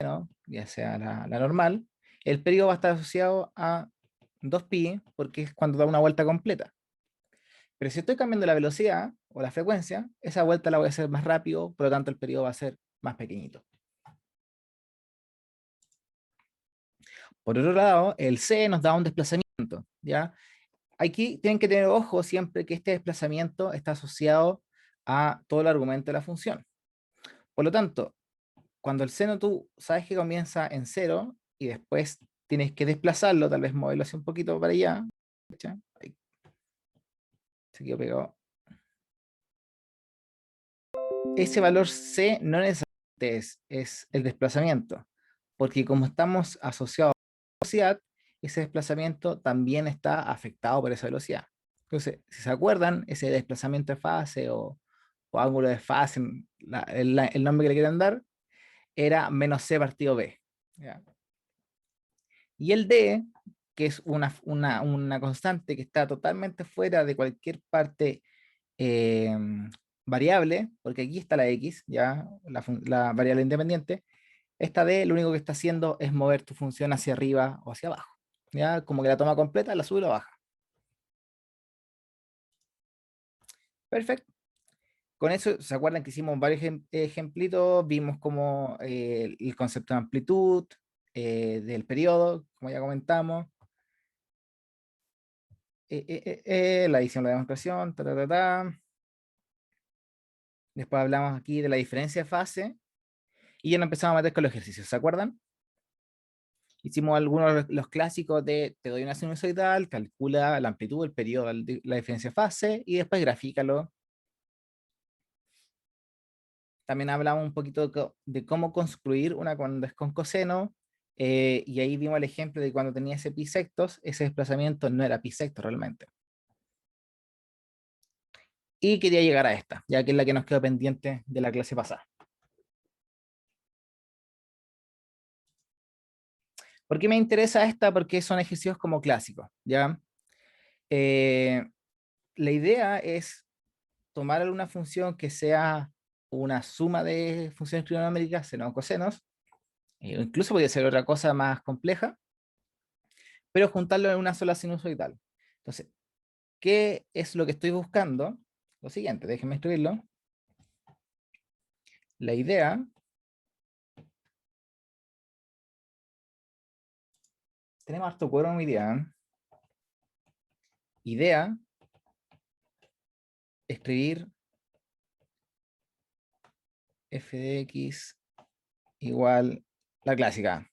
¿no? Ya sea la normal, el periodo va a estar asociado a 2pi, porque es cuando da una vuelta completa. Pero si estoy cambiando la velocidad o la frecuencia, esa vuelta la voy a hacer más rápido, por lo tanto el periodo va a ser más pequeñito. Por otro lado, el c nos da un desplazamiento, ¿ya? Aquí tienen que tener ojo siempre que este desplazamiento está asociado a todo el argumento de la función. Por lo tanto, cuando el seno tú sabes que comienza en cero y después tienes que desplazarlo, tal vez moverlo así un poquito para allá, ¿cachai? Ahí, se quedó pegado. Ese valor c no necesariamente es el desplazamiento, porque como estamos asociados a la velocidad, ese desplazamiento también está afectado por esa velocidad. Entonces, si se acuerdan, ese desplazamiento de fase o ángulo de fase, el nombre que le quieran dar, era menos c partido b. ¿Ya? Y el d, que es una constante que está totalmente fuera de cualquier parte eh, variable, porque aquí está la x, ya la variable independiente, esta d lo único que está haciendo es mover tu función hacia arriba o hacia abajo. ¿Ya? Como que la toma completa, la sube y la baja. Perfecto. Con eso, ¿se acuerdan que hicimos varios ejemplitos? Vimos como el concepto de amplitud, del periodo, como ya comentamos, la edición de la demostración, ta, ta, ta, ta. Después hablamos aquí de la diferencia de fase y ya nos empezamos a meter con los ejercicios, ¿se acuerdan? Hicimos algunos de los clásicos de te doy una sinusoidal, calcula la amplitud, el periodo, la diferencia de fase y después grafícalo. También hablamos un poquito de cómo construir una cuando es con coseno, y ahí vimos el ejemplo de cuando tenía ese bisectos, ese desplazamiento no era bisecto realmente. Y quería llegar a esta, ya que es la que nos quedó pendiente de la clase pasada. ¿Por qué me interesa esta? Porque son ejercicios como clásicos, ¿ya? Eh, la idea es tomar alguna función que sea una suma de funciones trigonométricas, seno o cosenos, incluso podría ser otra cosa más compleja, pero juntarlo en una sola sinusoidal. Entonces, ¿qué es lo que estoy buscando? Lo siguiente, déjenme escribirlo. La idea, tenemos harto cuero hoy día, ¿eh? Idea, escribir f de x igual la clásica,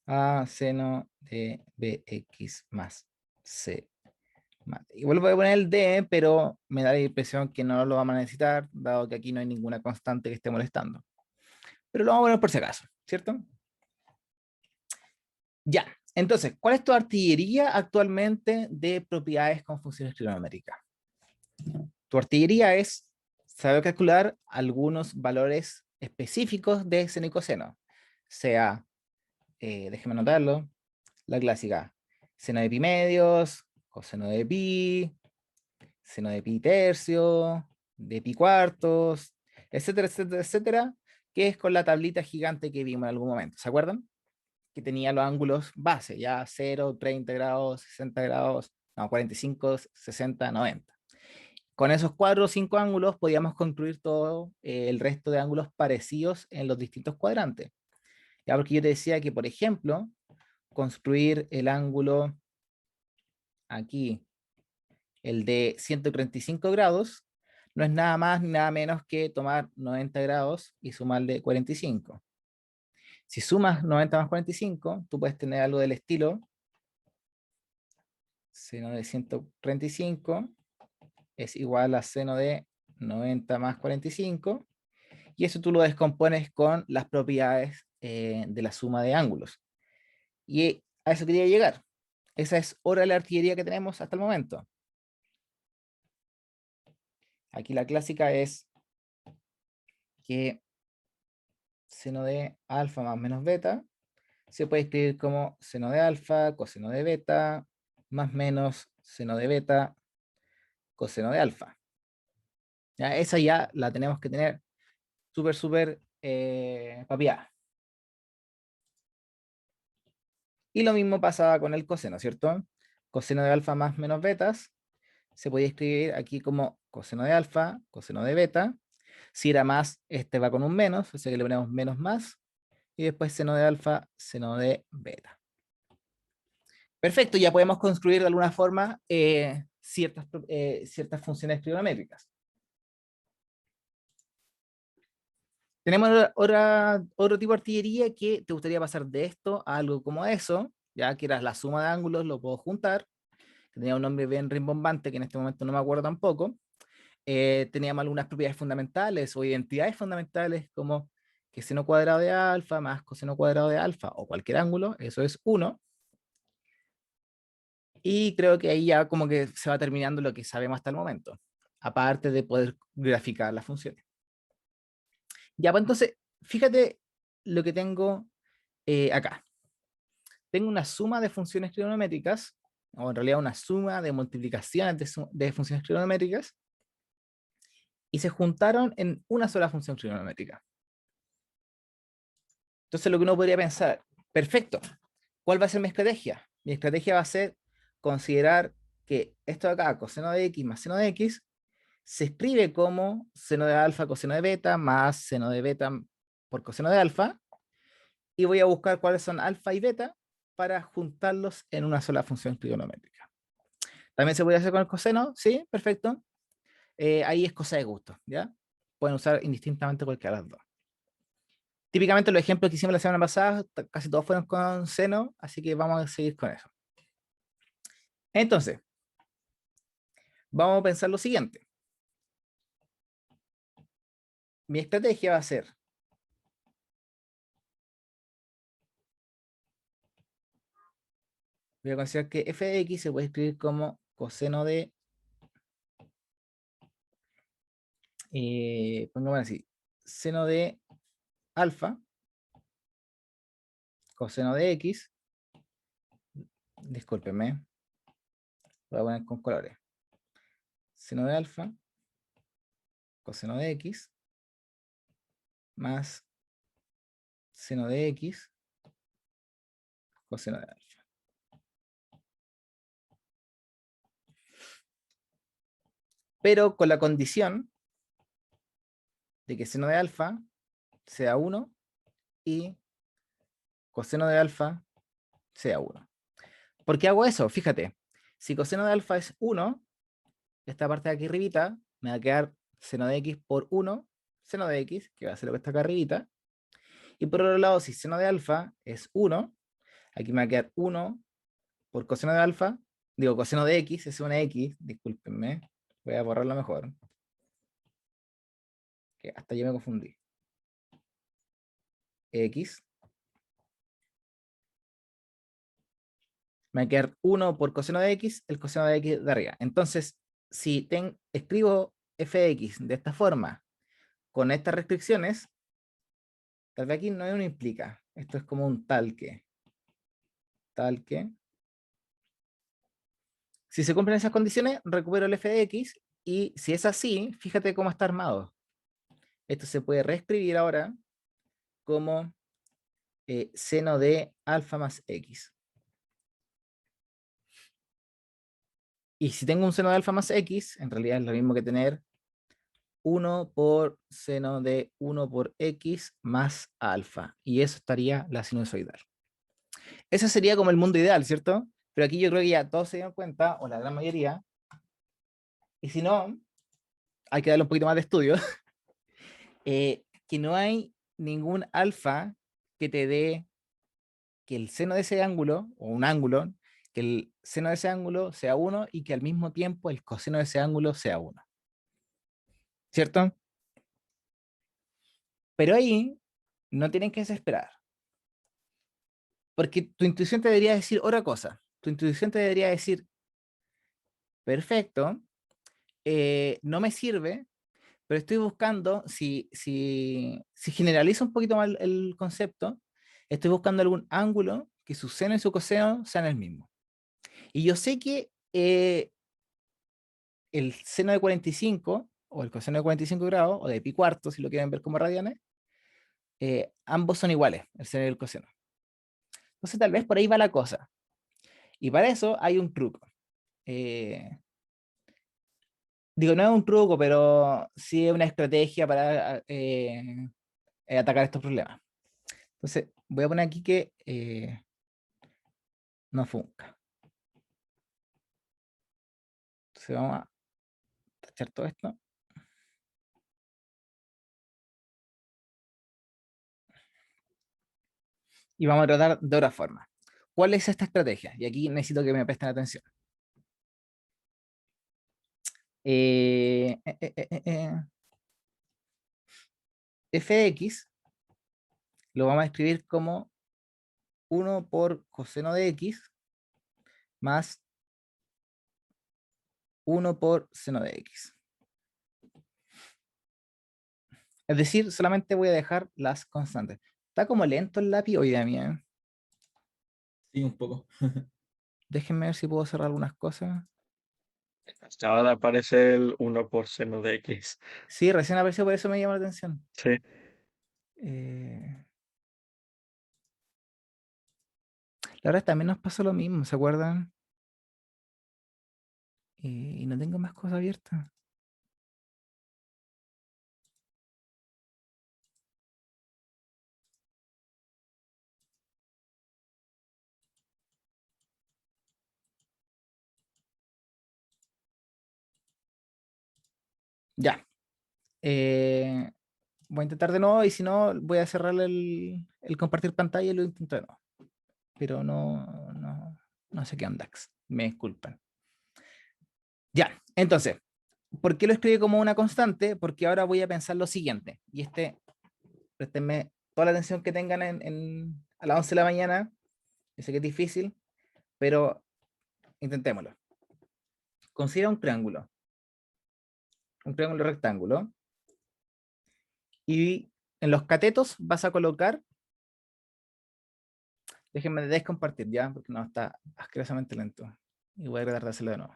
a seno de bx más c. Igual voy a poner el d, pero me da la impresión que no lo vamos a necesitar, dado que aquí no hay ninguna constante que esté molestando. Pero lo vamos a poner por si acaso, ¿cierto? Ya, entonces, ¿cuál es tu artillería actualmente de propiedades con funciones trigonométricas? Tu artillería es saber calcular algunos valores específicos de seno y coseno, sea, déjeme anotarlo, la clásica, seno de pi medios, coseno de pi, seno de pi tercio, de pi cuartos, etcétera, etcétera, etcétera, que es con la tablita gigante que vimos en algún momento, ¿se acuerdan? Que tenía los ángulos base, ya 0, 30 grados, 60 grados, no, 45, 60, 90. Con esos 4 o 5 ángulos podíamos construir todo el resto de ángulos parecidos en los distintos cuadrantes. Ya porque yo te decía que, por ejemplo, construir el ángulo aquí, el de 135 grados, no es nada más ni nada menos que tomar 90 grados y sumarle 45. Si sumas 90 más 45, tú puedes tener algo del estilo seno de 135 es igual a seno de 90 más 45, y eso tú lo descompones con las propiedades de la suma de ángulos. Y a eso quería llegar. Esa es hora de la artillería que tenemos hasta el momento. Aquí la clásica es que seno de alfa más menos beta se puede escribir como seno de alfa, coseno de beta, más menos seno de beta, coseno de alfa. ¿Ya? Esa ya la tenemos que tener súper, súper papiada. Y lo mismo pasaba con el coseno, ¿cierto? Coseno de alfa más menos betas se podía escribir aquí como coseno de alfa, coseno de beta. Si era más, este va con un menos, o sea que le ponemos menos más. Y después seno de alfa, seno de beta. Perfecto, ya podemos construir de alguna forma ciertas funciones trigonométricas. Tenemos otro tipo de artillería que te gustaría pasar de esto a algo como eso, ya que era la suma de ángulos, lo puedo juntar. Tenía un nombre bien rimbombante que en este momento no me acuerdo tampoco. Teníamos algunas propiedades fundamentales o identidades fundamentales como que seno cuadrado de alfa más coseno cuadrado de alfa o cualquier ángulo, eso es 1. Y creo que ahí ya como que se va terminando lo que sabemos hasta el momento, aparte de poder graficar las funciones. Ya, pues entonces, fíjate lo que tengo acá. Tengo una suma de funciones trigonométricas, o en realidad una suma de multiplicaciones de funciones trigonométricas, y se juntaron en una sola función trigonométrica. Entonces lo que uno podría pensar, perfecto, ¿cuál va a ser mi estrategia? Mi estrategia va a ser considerar que esto de acá, coseno de x más seno de x, se escribe como seno de alfa coseno de beta más seno de beta por coseno de alfa, y voy a buscar cuáles son alfa y beta para juntarlos en una sola función trigonométrica. También se puede hacer con el coseno, sí, perfecto. Ahí es cosa de gusto, ¿ya? Pueden usar indistintamente cualquiera de las dos. Típicamente los ejemplos que hicimos la semana pasada, casi todos fueron con seno, así que vamos a seguir con eso. Entonces, vamos a pensar lo siguiente. Mi estrategia va a ser voy a considerar que f de x se puede escribir como coseno de, pongamos así, seno de alfa, coseno de x, discúlpeme, voy a poner con colores, seno de alfa, coseno de x, más seno de x, coseno de alfa. Pero con la condición de que seno de alfa sea 1 y coseno de alfa sea 1. ¿Por qué hago eso? Fíjate, si coseno de alfa es 1, esta parte de aquí arribita me va a quedar seno de x por 1, seno de x, que va a ser lo que está acá arribita. Y por otro lado, si seno de alfa es 1, aquí me va a quedar 1 por coseno de alfa, digo, coseno de x es una x, discúlpenme, voy a borrarlo mejor, que hasta yo me confundí. X, me va a quedar 1 por coseno de x, el coseno de x de arriba. Entonces, si escribo f de x de esta forma, con estas restricciones, tal vez aquí no es un implica, esto es como un tal que. Tal que. Si se cumplen esas condiciones, recupero el f de x, y si es así, fíjate cómo está armado. Esto se puede reescribir ahora como seno de alfa más x. Y si tengo un seno de alfa más x, en realidad es lo mismo que tener 1 por seno de 1 por x más alfa. Y eso estaría la sinusoidal. Ese sería como el mundo ideal, ¿cierto? Pero aquí yo creo que ya todos se dieron cuenta, o la gran mayoría, y si no, hay que darle un poquito más de estudio, que no hay ningún alfa que te dé que el seno de ese ángulo, o un ángulo, que el seno de ese ángulo sea 1 y que al mismo tiempo el coseno de ese ángulo sea 1. ¿Cierto? Pero ahí no tienen que desesperar. Porque tu intuición te debería decir otra cosa. Tu intuición te debería decir, perfecto, no me sirve, pero estoy buscando, si generalizo un poquito más el concepto, estoy buscando algún ángulo que su seno y su coseno sean el mismo. Y yo sé que el seno de 45, o el coseno de 45 grados, o de pi cuarto, si lo quieren ver como radianes, ambos son iguales, el seno y el coseno. Entonces tal vez por ahí va la cosa. Y para eso hay un truco. Digo, no es un truco, pero sí es una estrategia para atacar estos problemas. Entonces, voy a poner aquí que no funca. Entonces vamos a tachar todo esto. Y vamos a tratar de otra forma. ¿Cuál es esta estrategia? Y aquí necesito que me presten atención. Eh, eh, eh, eh, eh, f de x lo vamos a escribir como 1 por coseno de x más 1 por seno de x. Es decir, solamente voy a dejar las constantes. Está como lento el lápiz hoy día mía. Sí, un poco. Déjenme ver si puedo cerrar algunas cosas. Acaba de aparecer el 1 por seno de X. Sí, recién apareció, por eso me llama la atención. Sí. Eh, la verdad también nos pasó lo mismo, ¿se acuerdan? Y no tengo más cosas abiertas. Ya. Eh, voy a intentar de nuevo y si no, voy a cerrar el compartir pantalla y lo intento de nuevo. Pero no sé qué ondax. Me disculpan. Ya, entonces, ¿por qué lo escribí como una constante? Porque ahora voy a pensar lo siguiente. Y préstenme toda la atención que tengan a las 11 de la mañana. Yo sé que es difícil, pero intentémoslo. Considera un triángulo rectángulo, y en los catetos vas a colocar, déjenme descompartir ya, porque no, está asquerosamente lento. Y voy a tratar de hacerlo de nuevo.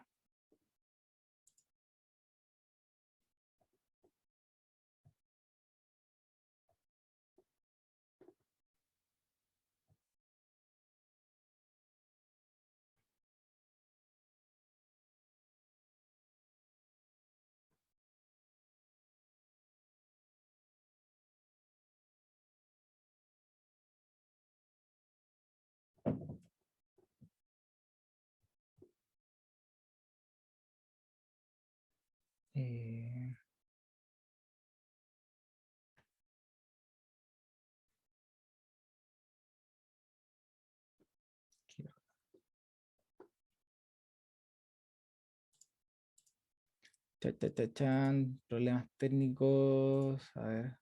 Eh, chan, problemas técnicos. A ver.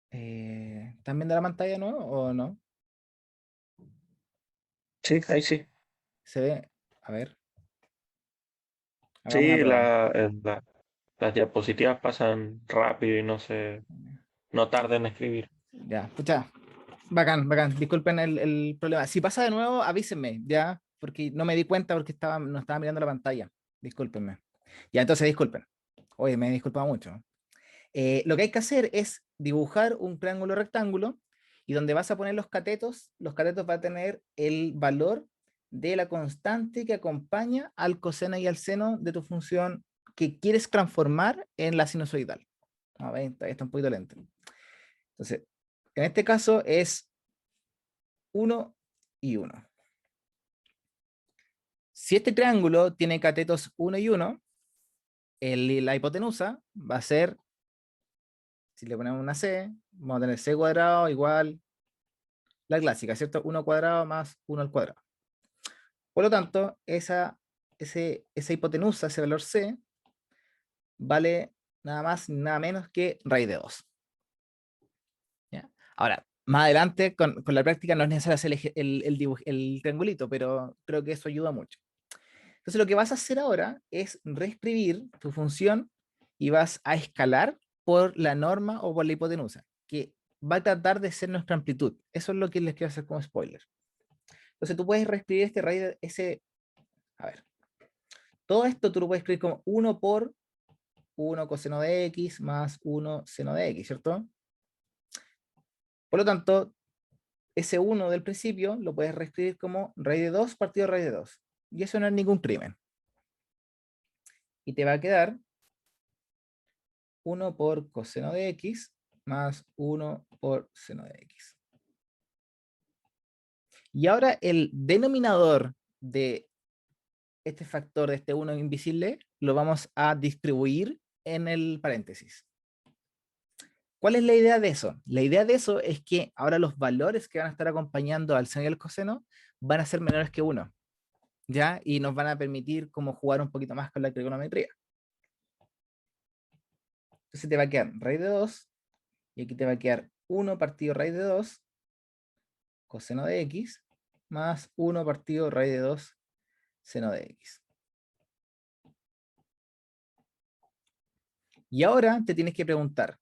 ¿Están viendo la pantalla, no? ¿O no? Sí, ahí sí. Se ve. A ver, hagamos una Sí, prueba. las diapositivas pasan rápido y no tardan en escribir. Ya, escucha. Bacán, bacán. Disculpen el problema. Si pasa de nuevo, avísenme, ya, porque no me di cuenta porque no estaba mirando la pantalla. Discúlpenme. Ya, entonces disculpen. Oye, me he disculpado mucho. Lo que hay que hacer es dibujar un triángulo rectángulo y donde vas a poner los catetos va a tener el valor de la constante que acompaña al coseno y al seno de tu función que quieres transformar en la sinusoidal. A ver, está un poquito lento. Entonces, en este caso es 1 y 1. Si este triángulo tiene catetos 1 y 1, la hipotenusa va a ser, si le ponemos una c, vamos a tener c cuadrado igual la clásica, ¿cierto? 1 cuadrado más 1 al cuadrado. Por lo tanto, esa hipotenusa, ese valor c, vale nada más ni nada menos que raíz de 2. ¿Ya? Ahora, más adelante, con la práctica, no es necesario hacer el triangulito, pero creo que eso ayuda mucho. Entonces, lo que vas a hacer ahora es reescribir tu función y vas a escalar por la norma o por la hipotenusa, que va a tratar de ser nuestra amplitud. Eso es lo que les quiero hacer como spoiler. Entonces, tú puedes reescribir este raíz de ese. A ver, todo esto tú lo puedes escribir como 1 por 1 coseno de x más 1 seno de x, ¿cierto? Por lo tanto, ese 1 del principio lo puedes reescribir como raíz de 2 partido raíz de 2. Y eso no es ningún crimen. Y te va a quedar 1 por coseno de x más 1 por seno de x. Y ahora el denominador de este factor, de este 1 invisible, lo vamos a distribuir en el paréntesis. ¿Cuál es la idea de eso? La idea de eso es que ahora los valores que van a estar acompañando al seno y al coseno van a ser menores que 1, ¿ya? Y nos van a permitir como jugar un poquito más con la trigonometría. Entonces te va a quedar raíz de 2, y aquí te va a quedar 1 partido raíz de 2, coseno de x, más 1 partido raíz de 2, seno de x. Y ahora te tienes que preguntar,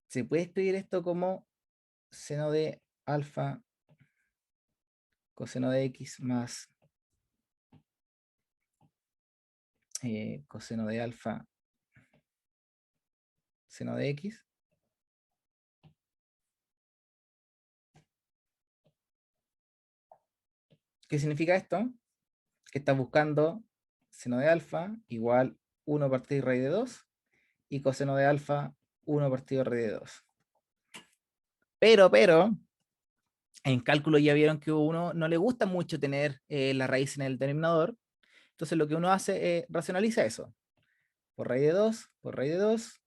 ¿se puede escribir esto como seno de alfa coseno de x más coseno de alfa seno de x? ¿Qué significa esto? Que estás buscando seno de alfa igual 1 partido raíz de 2 y coseno de alfa 1 partido raíz de 2. Pero, en cálculo ya vieron que a uno no le gusta mucho tener la raíz en el denominador. Entonces lo que uno hace es racionaliza eso. Por raíz de 2, por raíz de 2,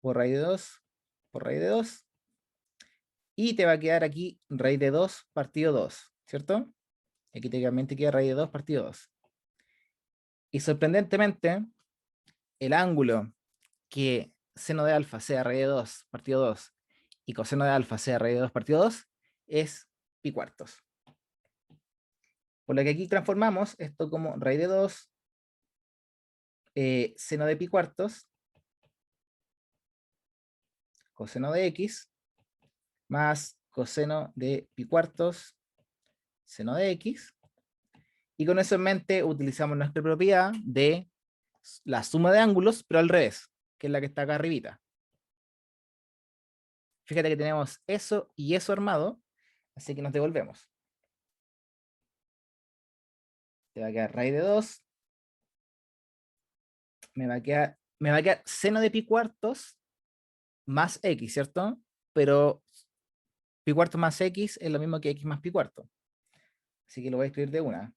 por raíz de 2, por raíz de 2. Y te va a quedar aquí raíz de 2 partido 2, ¿cierto? Aquí técnicamente queda raíz de 2 partido 2. Y sorprendentemente, el ángulo que seno de alfa sea raíz de 2 partido 2 y coseno de alfa sea raíz de 2 partido 2 es pi cuartos. Por lo que aquí transformamos esto como raíz de 2 seno de pi cuartos coseno de x más coseno de pi cuartos seno de x. Y con eso en mente utilizamos nuestra propiedad de la suma de ángulos, pero al revés, que es la que está acá arribita. Fíjate que tenemos eso y eso armado, así que nos devolvemos. Te va a quedar raíz de 2. Me va a quedar seno de pi cuartos más x, ¿cierto? Pero pi cuartos más x es lo mismo que x más pi cuarto. Así que lo voy a escribir de una.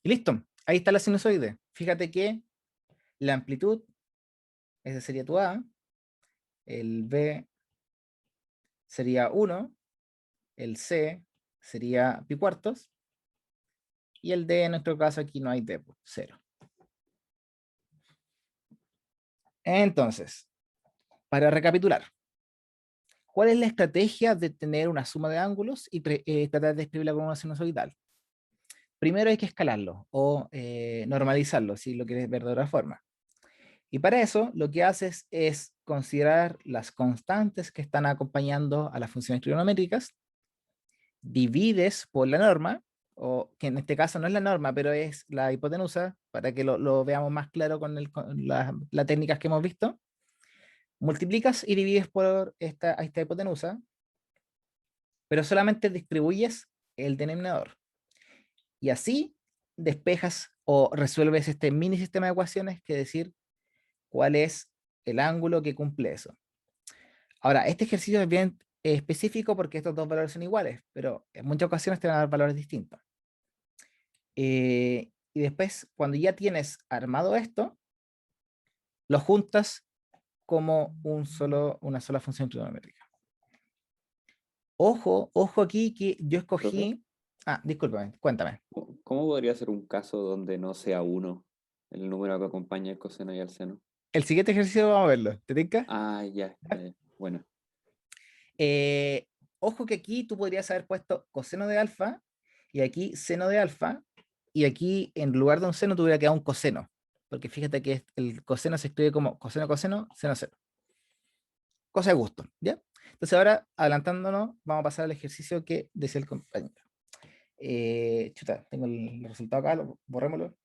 Y listo, ahí está la sinusoide. Fíjate que la amplitud, ese sería tu A, el B sería 1, el C sería pi cuartos, y el D en nuestro caso aquí no hay D, 0. Entonces, para recapitular, ¿cuál es la estrategia de tener una suma de ángulos y tratar de escribirla como una sinusoidal? Primero hay que escalarlo o normalizarlo, si lo quieres ver de otra forma. Y para eso lo que haces es considerar las constantes que están acompañando a las funciones trigonométricas, divides por la norma, o que en este caso no es la norma, pero es la hipotenusa, para que lo veamos más claro con las técnicas que hemos visto. Multiplicas y divides por esta hipotenusa, pero solamente distribuyes el denominador. Y así despejas o resuelves este mini sistema de ecuaciones, que decir cuál es el ángulo que cumple eso. Ahora, este ejercicio es bien específico porque estos dos valores son iguales, pero en muchas ocasiones te van a dar valores distintos. Y después, cuando ya tienes armado esto, lo juntas como una sola función trigonométrica. Ojo aquí que yo Profe, escogí... Ah, discúlpame, cuéntame. ¿cómo podría ser un caso donde no sea uno el número que acompaña el coseno y el seno? El siguiente ejercicio vamos a verlo, ¿te tinca? Ah, ya, ya, ya. Bueno, Eh, Ojo que aquí tú podrías haber puesto coseno de alfa y aquí seno de alfa, y aquí en lugar de un seno tuviera quedado un coseno, porque fíjate que el coseno se escribe como coseno, coseno, seno, seno. Cosa de gusto, ¿ya? Entonces ahora, adelantándonos, vamos a pasar al ejercicio que decía el compañero. Chuta, tengo el resultado acá, borrémoslo.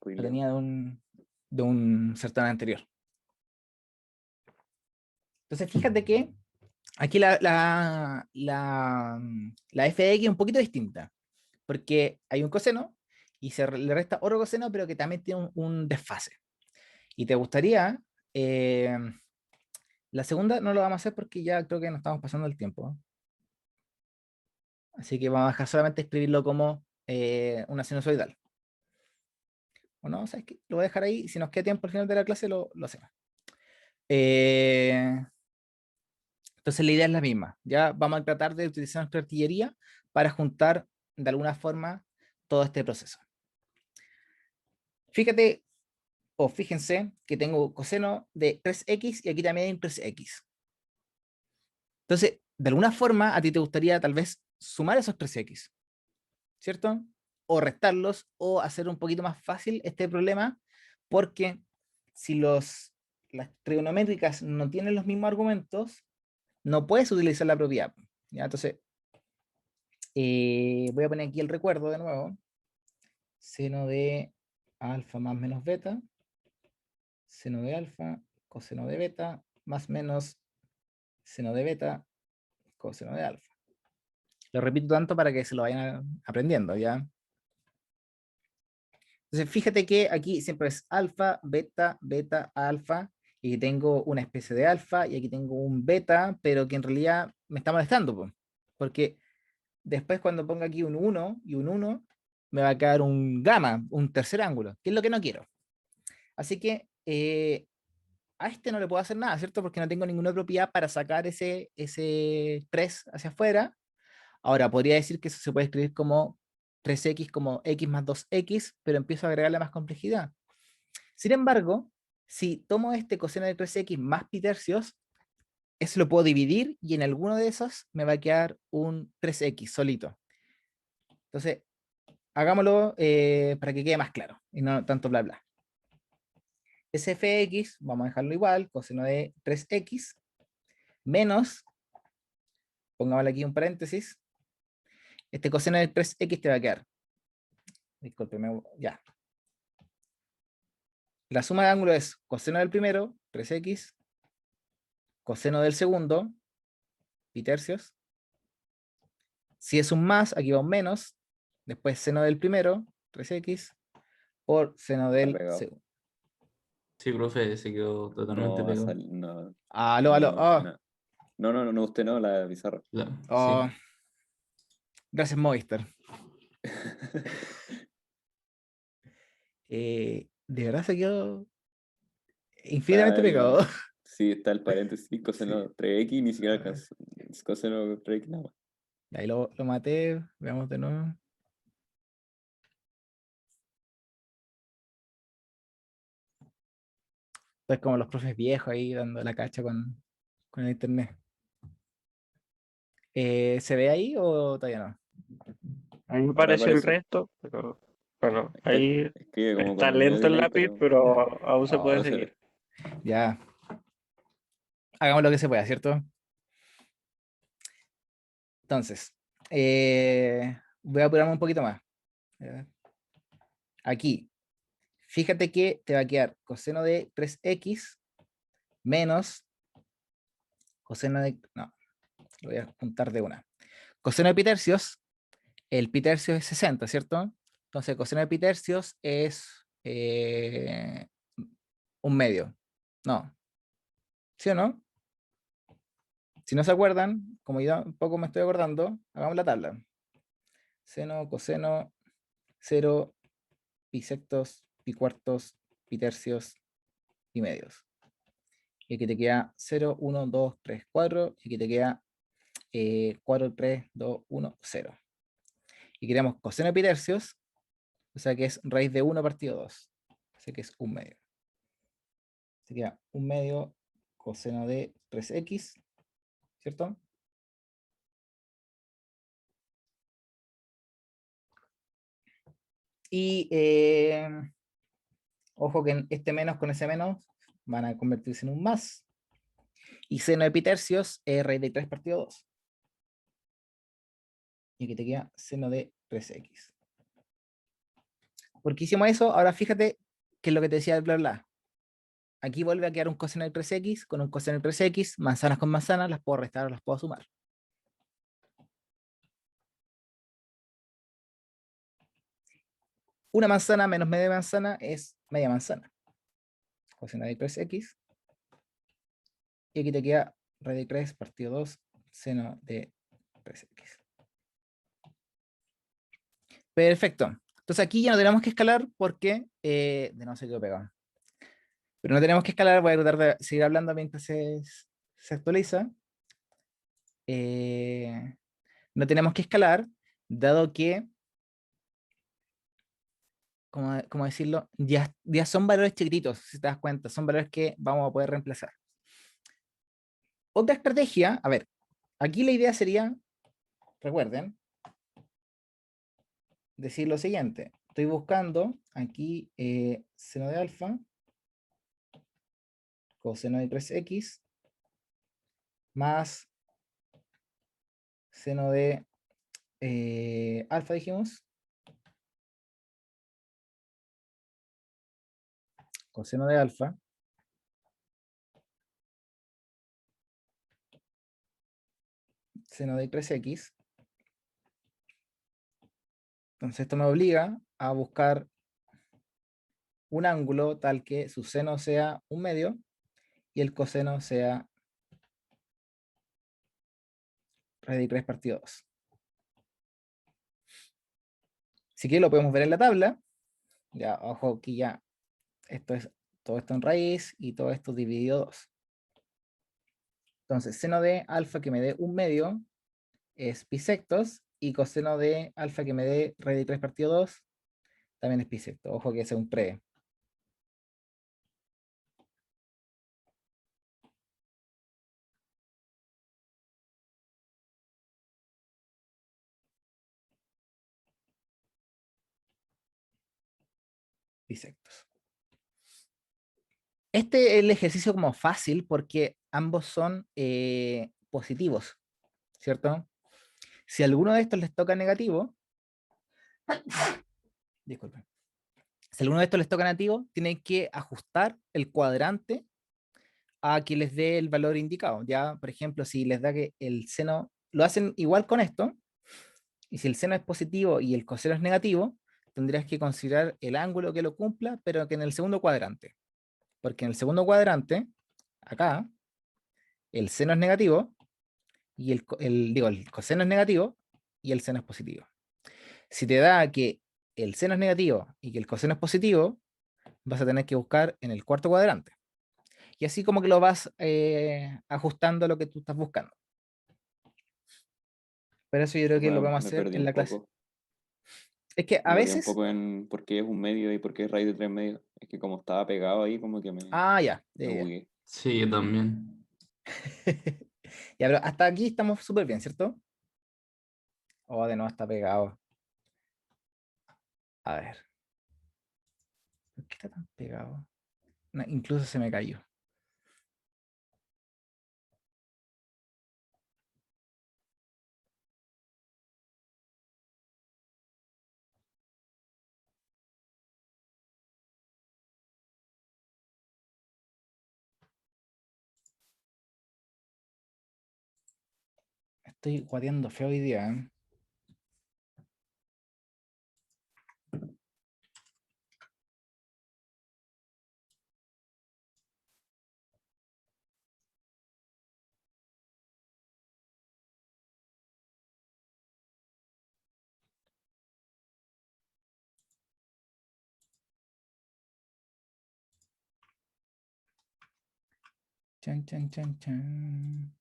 Lo tenía de un certamen anterior. Entonces, fíjate que aquí la FX es un poquito distinta, porque hay un coseno y le resta otro coseno, pero que también tiene un desfase. Y te gustaría, la segunda no lo vamos a hacer porque ya creo que nos estamos pasando el tiempo, ¿no? Así que vamos a dejar solamente escribirlo como una sinusoidal. ¿O no? ¿Sabes qué? Lo voy a dejar ahí. Si nos queda tiempo al final de la clase, lo hacemos. Entonces la idea es la misma. Ya vamos a tratar de utilizar nuestra artillería para juntar de alguna forma todo este proceso. Fíjate, o fíjense que tengo coseno de 3x y aquí también hay un 3x. Entonces, de alguna forma, a ti te gustaría tal vez sumar esos 3x, ¿cierto? O restarlos, o hacer un poquito más fácil este problema, porque si las trigonométricas no tienen los mismos argumentos, no puedes utilizar la propiedad. ¿Ya? Entonces, voy a poner aquí el recuerdo de nuevo. Seno de alfa más menos beta, seno de alfa, coseno de beta, más menos seno de beta, coseno de alfa. Lo repito tanto para que se lo vayan aprendiendo, ¿ya? Entonces, fíjate que aquí siempre es alfa, beta, beta, alfa, y que tengo una especie de alfa, y aquí tengo un beta, pero que en realidad me está molestando, po, porque después cuando ponga aquí un 1 y un 1, me va a quedar un gamma, un tercer ángulo, que es lo que no quiero. Así que a este no le puedo hacer nada, ¿cierto? Porque no tengo ninguna propiedad para sacar ese 3 hacia afuera. Ahora, podría decir que eso se puede escribir como 3x como x más 2x, pero empiezo a agregarle más complejidad. Sin embargo, si tomo este coseno de 3x más pi tercios, eso lo puedo dividir y en alguno de esos me va a quedar un 3x solito. Entonces, hagámoslo para que quede más claro y no tanto bla bla. SFX, vamos a dejarlo igual, coseno de 3x, menos, pongámosle aquí un paréntesis, este coseno de 3x te va a quedar, discúlpeme, ya. La suma de ángulo es coseno del primero, 3x, coseno del segundo, pi tercios. Si es un más, aquí va un menos, después seno del primero, 3x, por seno del segundo. Sí, profe, se quedó totalmente No va a pegado. salir, no. Aló, aló, oh, No, usted no, la pizarra. oh. Sí. Gracias, Movistar. De verdad se quedó infinitamente pegado. Sí, está el paréntesis, coseno Sí. 3x, ni siquiera alcanza. Coseno 3x nada más. Ahí lo maté, veamos de nuevo. Es como los profes viejos ahí dando la cacha con el internet. ¿Se ve ahí o todavía no? A mí me Ahora apareció el aparece. resto, pero bueno, Es que ahí escribe como está con medio lento el delay, lápiz, pero pero aún se Oh, puede no se seguir. ve. ya. Hagamos lo que se pueda, ¿cierto? Entonces, voy a apurarme un poquito más. Aquí, fíjate que te va a quedar coseno de 3x menos coseno de... No, lo voy a juntar de una. Coseno de pi tercios, el pi tercios es 60, ¿cierto? Entonces, coseno de pi tercios es un medio. No, ¿sí o no? Si no se acuerdan, como yo un poco me estoy acordando, hagamos la tabla. Seno, coseno, 0, pi sectos, pi cuartos, pi tercios, pi medios. Y aquí te queda 0, 1, 2, 3, 4. Y aquí te queda 4, 3, 2, 1, 0. Y queremos coseno de pi tercios, o sea que es raíz de 1 partido 2. O sea que es un medio. Se queda un medio coseno de 3x, ¿cierto? Y ojo que en este menos con ese menos van a convertirse en un más. Y seno de pi tercios es raíz de 3 partido 2. Y aquí te queda seno de 3x. ¿Por qué hicimos eso? Ahora fíjate que es lo que te decía el bla bla. Aquí vuelve a quedar un coseno de 3x con un coseno de 3x, manzanas con manzanas, las puedo restar o las puedo sumar. Una manzana menos media manzana es media manzana. Coseno de 3x. Y aquí te queda raíz de 3 partido 2, seno de 3x. Perfecto. Entonces aquí ya no tenemos que escalar porque, de no se quedó pegado. Pero no tenemos que escalar, voy a tratar de seguir hablando mientras se actualiza. No tenemos que escalar, dado que, ¿cómo decirlo? Ya son valores chiquititos, si te das cuenta, son valores que vamos a poder reemplazar. Otra estrategia, a ver, aquí la idea sería, recuerden, decir lo siguiente. Estoy buscando aquí seno de alfa, coseno de 3x, más seno de alfa, dijimos, coseno de alfa, seno de 3x. Entonces esto me obliga a buscar un ángulo tal que su seno sea un medio y el coseno sea raíz de 3 partido 2. Si que lo podemos ver en la tabla. Ya, ojo, aquí ya esto es todo esto en raíz y todo esto dividido 2. Entonces, seno de alfa que me dé un medio es pi sectos y coseno de alfa que me dé raíz de 3 partido 2 también es pi secto. Ojo que ese es un pre. Pi sectos. Este es el ejercicio como fácil porque ambos son positivos, ¿cierto? Si alguno de estos les toca negativo, disculpen, si alguno de estos les toca negativo, tienen que ajustar el cuadrante a que les dé el valor indicado. Ya, por ejemplo, si les da que el seno, lo hacen igual con esto, y si el seno es positivo y el coseno es negativo, tendrías que considerar el ángulo que lo cumpla, pero que en el segundo cuadrante. Porque en el segundo cuadrante, acá, el seno es negativo, y el coseno es negativo, y el seno es positivo. Si te da que el seno es negativo y que el coseno es positivo, vas a tener que buscar en el cuarto cuadrante. Y así como que lo vas ajustando a lo que tú estás buscando. Pero eso yo creo que lo vamos a Me hacer perdí en un la clase. poco. Es que Me a perdí un veces... poco en por qué es un medio y por qué es raíz de 3 medios. Es que como estaba pegado ahí, como que me Ya. bugué. Sí, yo también. Ya, pero hasta aquí estamos súper bien, ¿cierto? De nuevo está pegado. A ver. ¿Por qué está tan pegado? No, incluso se me cayó. Estoy guateando feo hoy día, ¿eh? Chan, chan, chan, chan.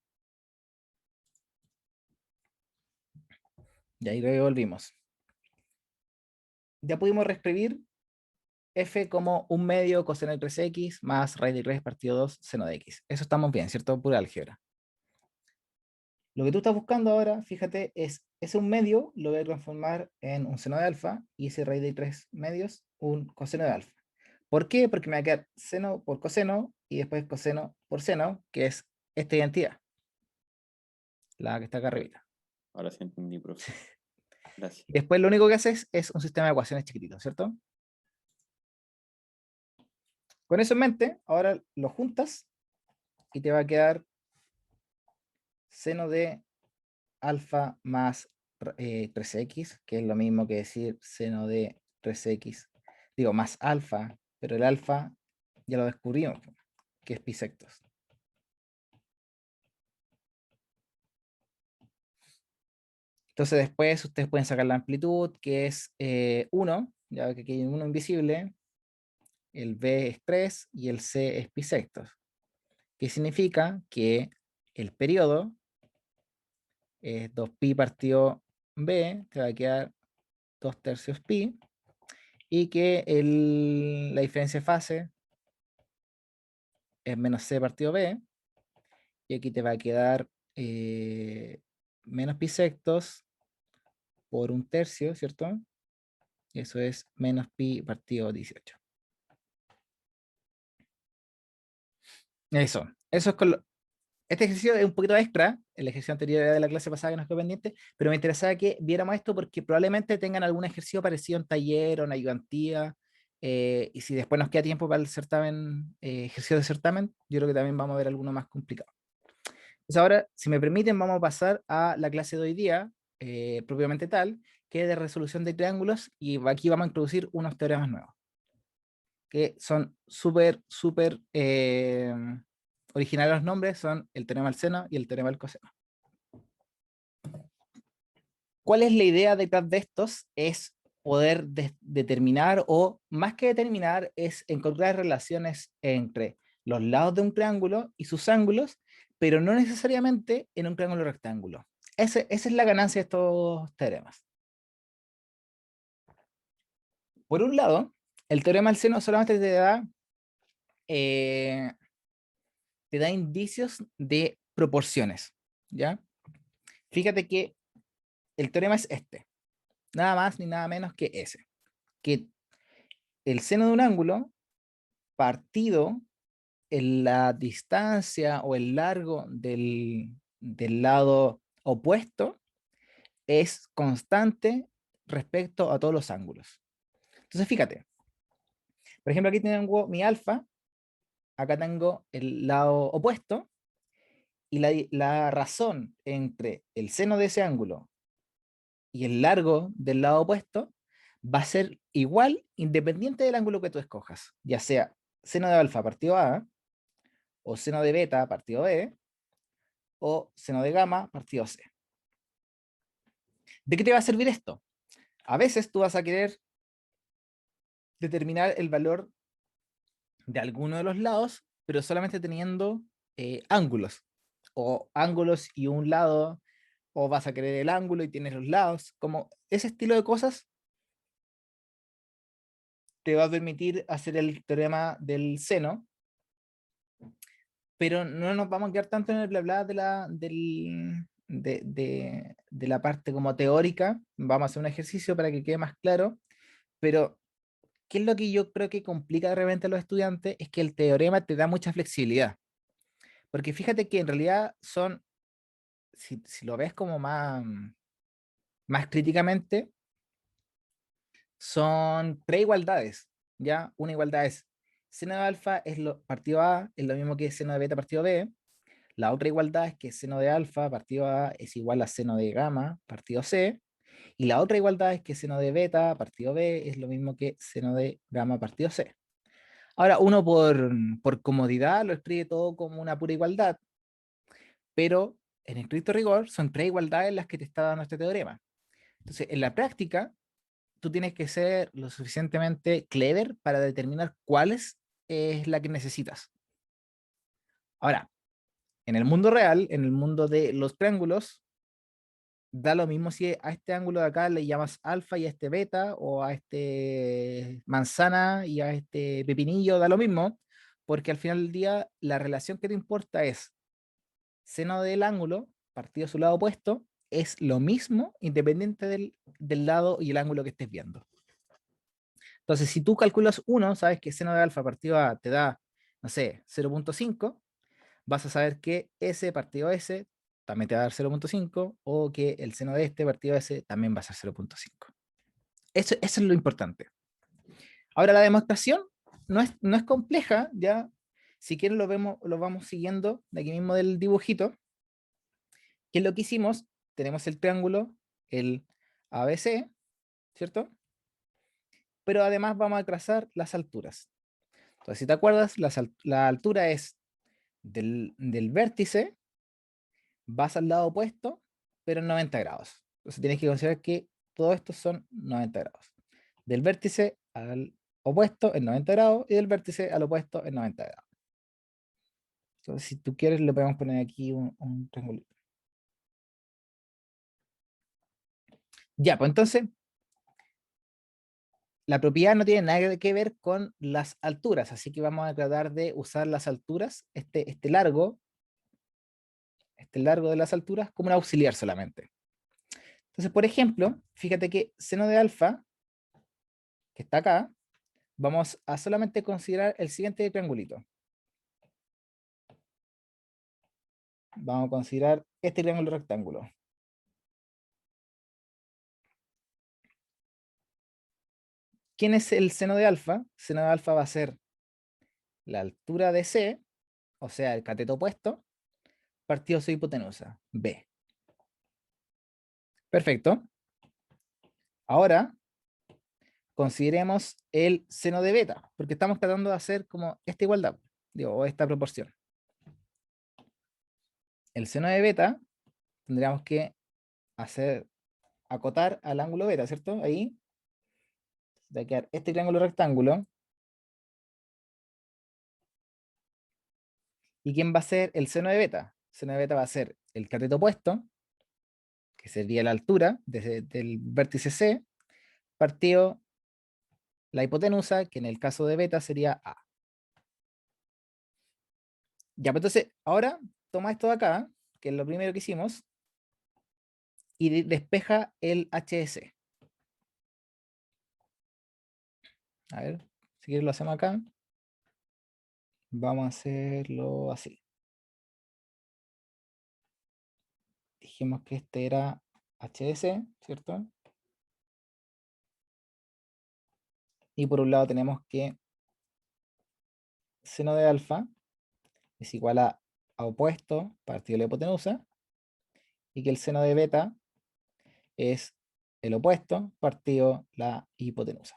Y ahí luego volvimos. Ya pudimos reescribir f como un medio coseno de 3x más raíz de 3 partido 2 seno de x. Eso estamos bien, ¿cierto? Pura álgebra. Lo que tú estás buscando ahora, fíjate, es ese un medio, lo voy a transformar en un seno de alfa y ese raíz de 3 medios, un coseno de alfa. ¿Por qué? Porque me va a quedar seno por coseno, y después coseno por seno, que es esta identidad, la que está acá arriba. Ahora sí entendí, profe. Gracias. Y después lo único que haces es un sistema de ecuaciones chiquitito, ¿cierto? Con eso en mente, ahora lo juntas y te va a quedar seno de alfa más 3x, que es lo mismo que decir seno de 3x, digo, más alfa, pero el alfa ya lo descubrimos, que es pi sectos. Entonces después ustedes pueden sacar la amplitud, que es 1, ya que aquí hay 1 invisible, el b es 3 y el c es pi sectos, que significa que el periodo es 2pi partido b, te va a quedar 2/3 pi, y que la diferencia de fase es menos c partido b, y aquí te va a quedar menos pi sectos por 1/3, ¿cierto? Y eso es menos pi partido 18. Eso es este ejercicio es un poquito extra, el ejercicio anterior era de la clase pasada que nos quedó pendiente, pero me interesaba que viéramos esto porque probablemente tengan algún ejercicio parecido en taller o en ayudantía, y si después nos queda tiempo para el certamen, ejercicio de certamen, yo creo que también vamos a ver alguno más complicado. Entonces ahora, si me permiten, vamos a pasar a la clase de hoy día, propiamente tal, que es de resolución de triángulos, y aquí vamos a introducir unos teoremas nuevos, que son súper originales los nombres, son el teorema del seno y el teorema del coseno. ¿Cuál es la idea detrás de estos? Es poder determinar, o más que determinar, es encontrar relaciones entre los lados de un triángulo y sus ángulos, pero no necesariamente en un triángulo rectángulo. Esa es la ganancia de estos teoremas. Por un lado, el teorema del seno solamente te da indicios de proporciones, ¿ya? Fíjate que el teorema es este, nada más ni nada menos que ese, que el seno de un ángulo partido en la distancia o el largo del lado opuesto es constante respecto a todos los ángulos. Entonces fíjate, por ejemplo aquí tengo mi alfa, acá tengo el lado opuesto, y la razón entre el seno de ese ángulo y el largo del lado opuesto va a ser igual independiente del ángulo que tú escojas, ya sea seno de alfa partido A, o seno de beta partido B, o seno de gamma partido C. ¿De qué te va a servir esto? A veces tú vas a querer determinar el valor de alguno de los lados, pero solamente teniendo ángulos, o ángulos y un lado, o vas a querer el ángulo y tienes los lados, como ese estilo de cosas te va a permitir hacer el teorema del seno, pero no nos vamos a quedar tanto en el bla bla de la parte como teórica. Vamos a hacer un ejercicio para que quede más claro, pero ¿qué es lo que yo creo que complica de repente a los estudiantes? Es que el teorema te da mucha flexibilidad, porque fíjate que en realidad son, si lo ves como más críticamente, son 3 igualdades, ¿ya? Una igualdad es seno de alfa es partido A, es lo mismo que seno de beta partido B. La otra igualdad es que seno de alfa partido A es igual a seno de gamma partido C. Y la otra igualdad es que seno de beta partido B es lo mismo que seno de gamma partido C. Ahora, uno por comodidad lo escribe todo como una pura igualdad, pero en estricto rigor son 3 igualdades las que te está dando este teorema. Entonces, en la práctica, tú tienes que ser lo suficientemente clever para determinar cuál es la que necesitas. Ahora, en el mundo real, en el mundo de los triángulos, da lo mismo si a este ángulo de acá le llamas alfa y a este beta, o a este manzana y a este pepinillo, da lo mismo, porque al final del día la relación que te importa es seno del ángulo partido a su lado opuesto, es lo mismo independiente del lado y el ángulo que estés viendo. Entonces, si tú calculas 1, sabes que seno de alfa partido a te da, no sé, 0.5, vas a saber que S partido S también te va a dar 0.5, o que el seno de este partido S también va a ser 0.5. Eso es lo importante. Ahora, la demostración no es compleja, ya. Si quieren lo vamos siguiendo de aquí mismo del dibujito. ¿Qué es lo que hicimos? Tenemos el triángulo, el ABC, ¿cierto? Pero además vamos a trazar las alturas. Entonces, si te acuerdas, la altura es del vértice, vas al lado opuesto, pero en 90 grados. Entonces tienes que considerar que todo esto son 90 grados. Del vértice al opuesto en 90 grados y del vértice al opuesto en 90 grados. Entonces, si tú quieres, le podemos poner aquí un triangulito. Ya, pues entonces, la propiedad no tiene nada que ver con las alturas, así que vamos a tratar de usar las alturas, este largo de las alturas, como un auxiliar solamente. Entonces, por ejemplo, fíjate que seno de alfa, que está acá, vamos a solamente considerar el siguiente triangulito. Vamos a considerar este triángulo rectángulo. ¿Quién es el seno de alfa? Seno de alfa va a ser la altura de C, o sea, el cateto opuesto, partido su hipotenusa, B. Perfecto. Ahora, consideremos el seno de beta, porque estamos tratando de hacer como esta igualdad, digo, o esta proporción. El seno de beta tendríamos que acotar al ángulo beta, ¿cierto? Ahí va a quedar este triángulo rectángulo. ¿Y quién va a ser el seno de beta? El seno de beta va a ser el cateto opuesto, que sería la altura del vértice C, partido la hipotenusa, que en el caso de beta sería A. Ya, pues entonces, ahora toma esto de acá, que es lo primero que hicimos, y despeja el HS. A ver, si quieres lo hacemos acá. Vamos a hacerlo así. Dijimos que este era HS, ¿cierto? Y por un lado tenemos que seno de alfa es igual a opuesto partido de la hipotenusa, y que el seno de beta es el opuesto partido la hipotenusa.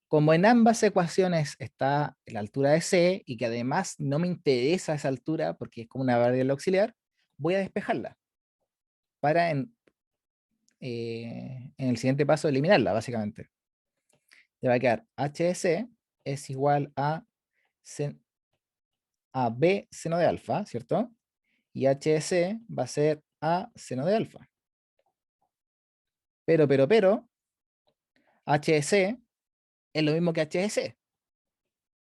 Como en ambas ecuaciones está la altura de C, y que además no me interesa esa altura porque es como una variable auxiliar, voy a despejarla para en el siguiente paso eliminarla, básicamente. Te va a quedar HS es igual a B seno de alfa, ¿cierto? Y HS va a ser A seno de alfa. Pero, HS es lo mismo que HC,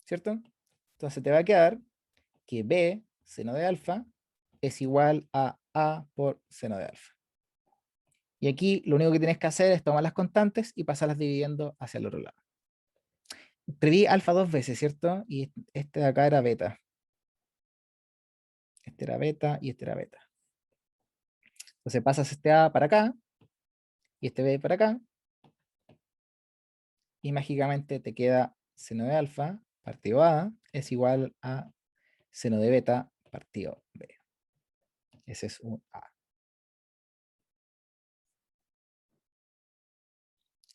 ¿cierto? Entonces te va a quedar que B seno de alfa es igual a A por seno de alfa. Y aquí lo único que tienes que hacer es tomar las constantes y pasarlas dividiendo hacia el otro lado. Escribí alfa dos veces, ¿cierto? Y este de acá era beta. Este era beta y este era beta. Entonces pasas este A para acá y este B para acá. Y mágicamente te queda seno de alfa partido A es igual a seno de beta partido B. Ese es un A.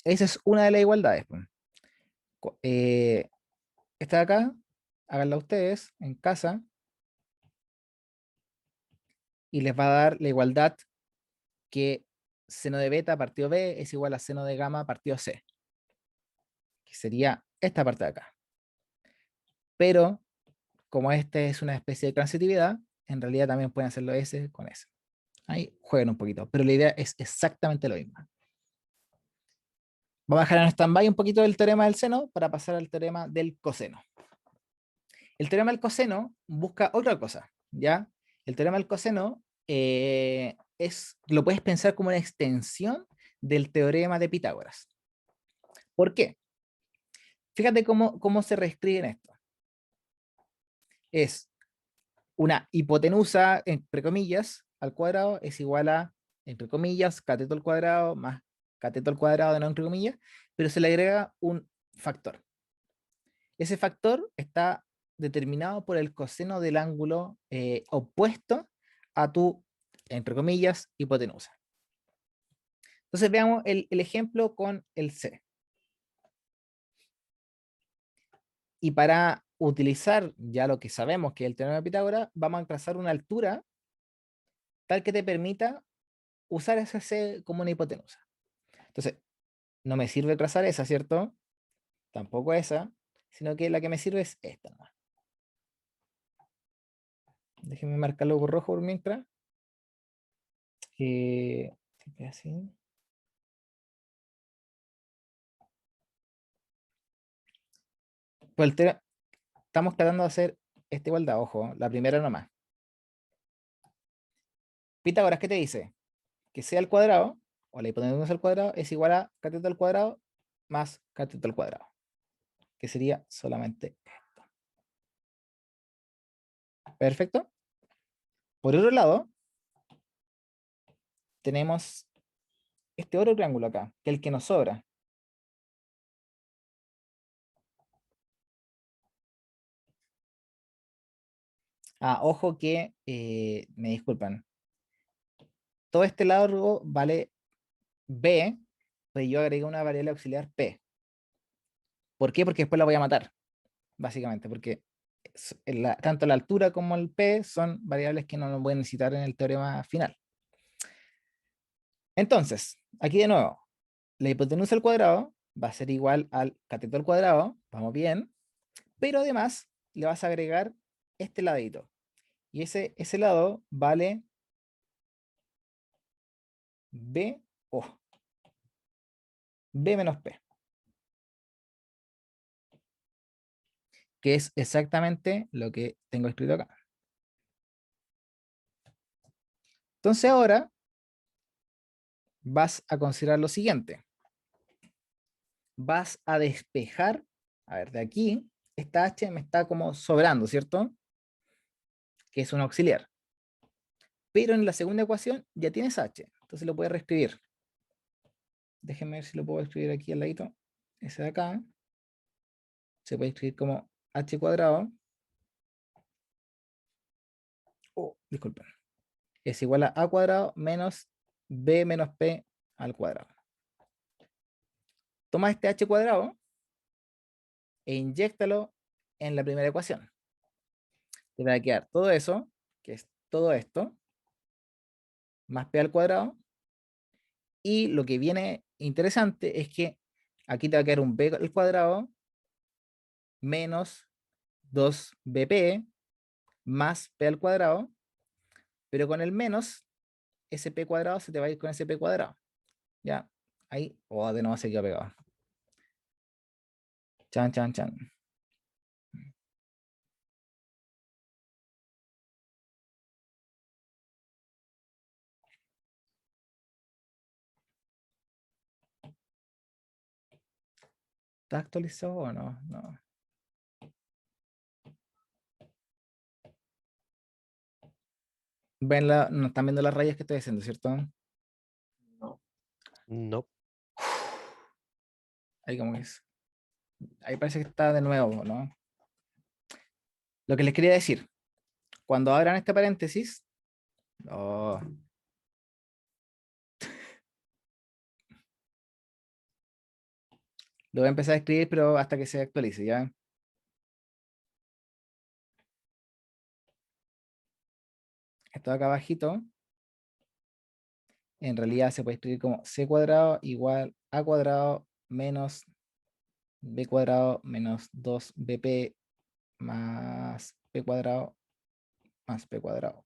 Esa es una de las igualdades. Esta de acá, háganla ustedes en casa y les va a dar la igualdad que seno de beta partido B es igual a seno de gamma partido C, que sería esta parte de acá. Pero, como este es una especie de transitividad, en realidad también pueden hacerlo S con S. Ahí jueguen un poquito, pero la idea es exactamente lo mismo. Vamos a dejar en stand-by un poquito del teorema del seno para pasar al teorema del coseno. El teorema del coseno busca otra cosa, ¿ya? El teorema del coseno lo puedes pensar como una extensión del teorema de Pitágoras. ¿Por qué? Fíjate cómo se reescribe en esto. es una hipotenusa, entre comillas, al cuadrado es igual a, entre comillas, cateto al cuadrado más cateto al cuadrado de no entre comillas, pero se le agrega un factor. Ese factor está determinado por el coseno del ángulo opuesto a tu, entre comillas, hipotenusa. Entonces veamos el ejemplo con el C. Y para utilizar ya lo que sabemos que es el teorema de Pitágoras, vamos a trazar una altura tal que te permita usar ese C como una hipotenusa. Entonces, no me sirve trazar esa, ¿cierto? Tampoco esa, sino que la que me sirve es esta nomás. Déjenme marcarlo con rojo por mientras. Así. Pues estamos tratando de hacer esta igualdad, ojo, la primera nomás. Pitágoras, ¿qué te dice? Que C al cuadrado, o la hipotenusa al cuadrado, es igual a cateto al cuadrado más cateto al cuadrado, que sería solamente esto. Perfecto. Por otro lado, tenemos este otro triángulo acá, que es el que nos sobra. Ojo que, me disculpan, todo este largo vale B, pues yo agregué una variable auxiliar P. ¿Por qué? Porque después la voy a matar, básicamente, porque tanto la altura como el P son variables que no nos voy a necesitar en el teorema final. Entonces, aquí de nuevo, la hipotenusa al cuadrado va a ser igual al cateto al cuadrado, vamos bien, pero además le vas a agregar este ladito. Y ese lado vale B, B menos P, que es exactamente lo que tengo escrito acá. Entonces ahora vas a considerar lo siguiente. Vas a despejar, a ver, de aquí, esta H me está como sobrando, ¿cierto? Que es un auxiliar. Pero en la segunda ecuación ya tienes H, entonces lo puedes reescribir. Déjenme ver si lo puedo escribir aquí al ladito. Ese de acá se puede escribir como H cuadrado. Disculpen. Es igual a cuadrado menos B menos P al cuadrado. Toma este H cuadrado e inyéctalo en la primera ecuación. Te va a quedar todo eso, que es todo esto, más P al cuadrado. Y lo que viene interesante es que aquí te va a quedar un B al cuadrado menos 2BP más P al cuadrado, pero con el menos, ese P cuadrado se te va a ir con ese P cuadrado. ¿Ya? Ahí, de nuevo se quedó pegado. Chan, chan, chan. ¿Está actualizado o no? No. No están viendo las rayas que estoy haciendo, ¿cierto? No. Ahí como que es. Ahí parece que está de nuevo, ¿no? Lo que les quería decir, cuando abran este paréntesis, lo voy a empezar a escribir, pero hasta que se actualice, ¿ya? Esto de acá abajito, en realidad se puede escribir como C cuadrado igual A cuadrado menos B cuadrado menos 2BP más P cuadrado más P cuadrado.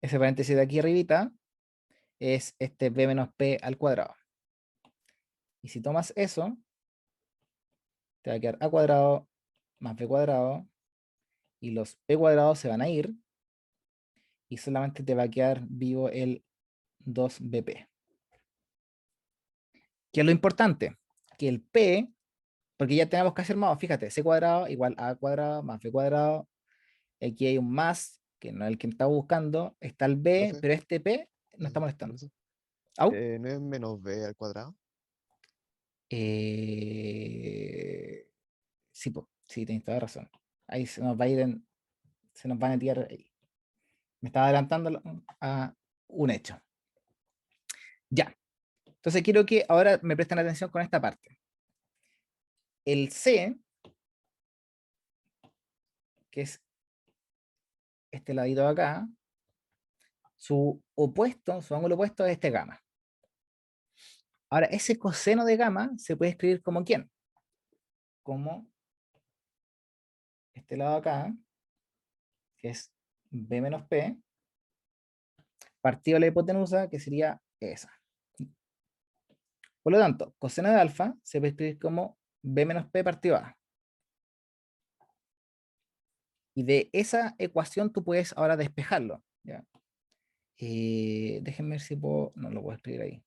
Ese paréntesis de aquí arribita es este B menos P al cuadrado. Y si tomas eso, te va a quedar A cuadrado más B cuadrado y los P cuadrados se van a ir y solamente te va a quedar vivo el 2BP. ¿Qué es lo importante? Que el P porque ya tenemos casi armado, fíjate, c cuadrado igual a cuadrado más b cuadrado, aquí hay un más, que no es el que estamos buscando, está el b, Profe, pero este p no está molestando. profe, Au. ¿no es menos b al cuadrado? Sí, po, sí, tienes toda razón. Ahí se nos va a ir se nos van a tirar ahí. Me estaba adelantando a un hecho. Ya. Entonces quiero que ahora me presten atención con esta parte. El C, que es este ladito de acá, su opuesto, su ángulo opuesto es este gamma. Ahora, ese coseno de gamma se puede escribir como ¿quién? Como este lado de acá, que es B menos P, partido de la hipotenusa, que sería esa. Por lo tanto, coseno de alfa se puede escribir como B menos P partido A. Y de esa ecuación tú puedes ahora despejarlo. ¿Ya? Déjenme ver si puedo... No lo puedo escribir ahí.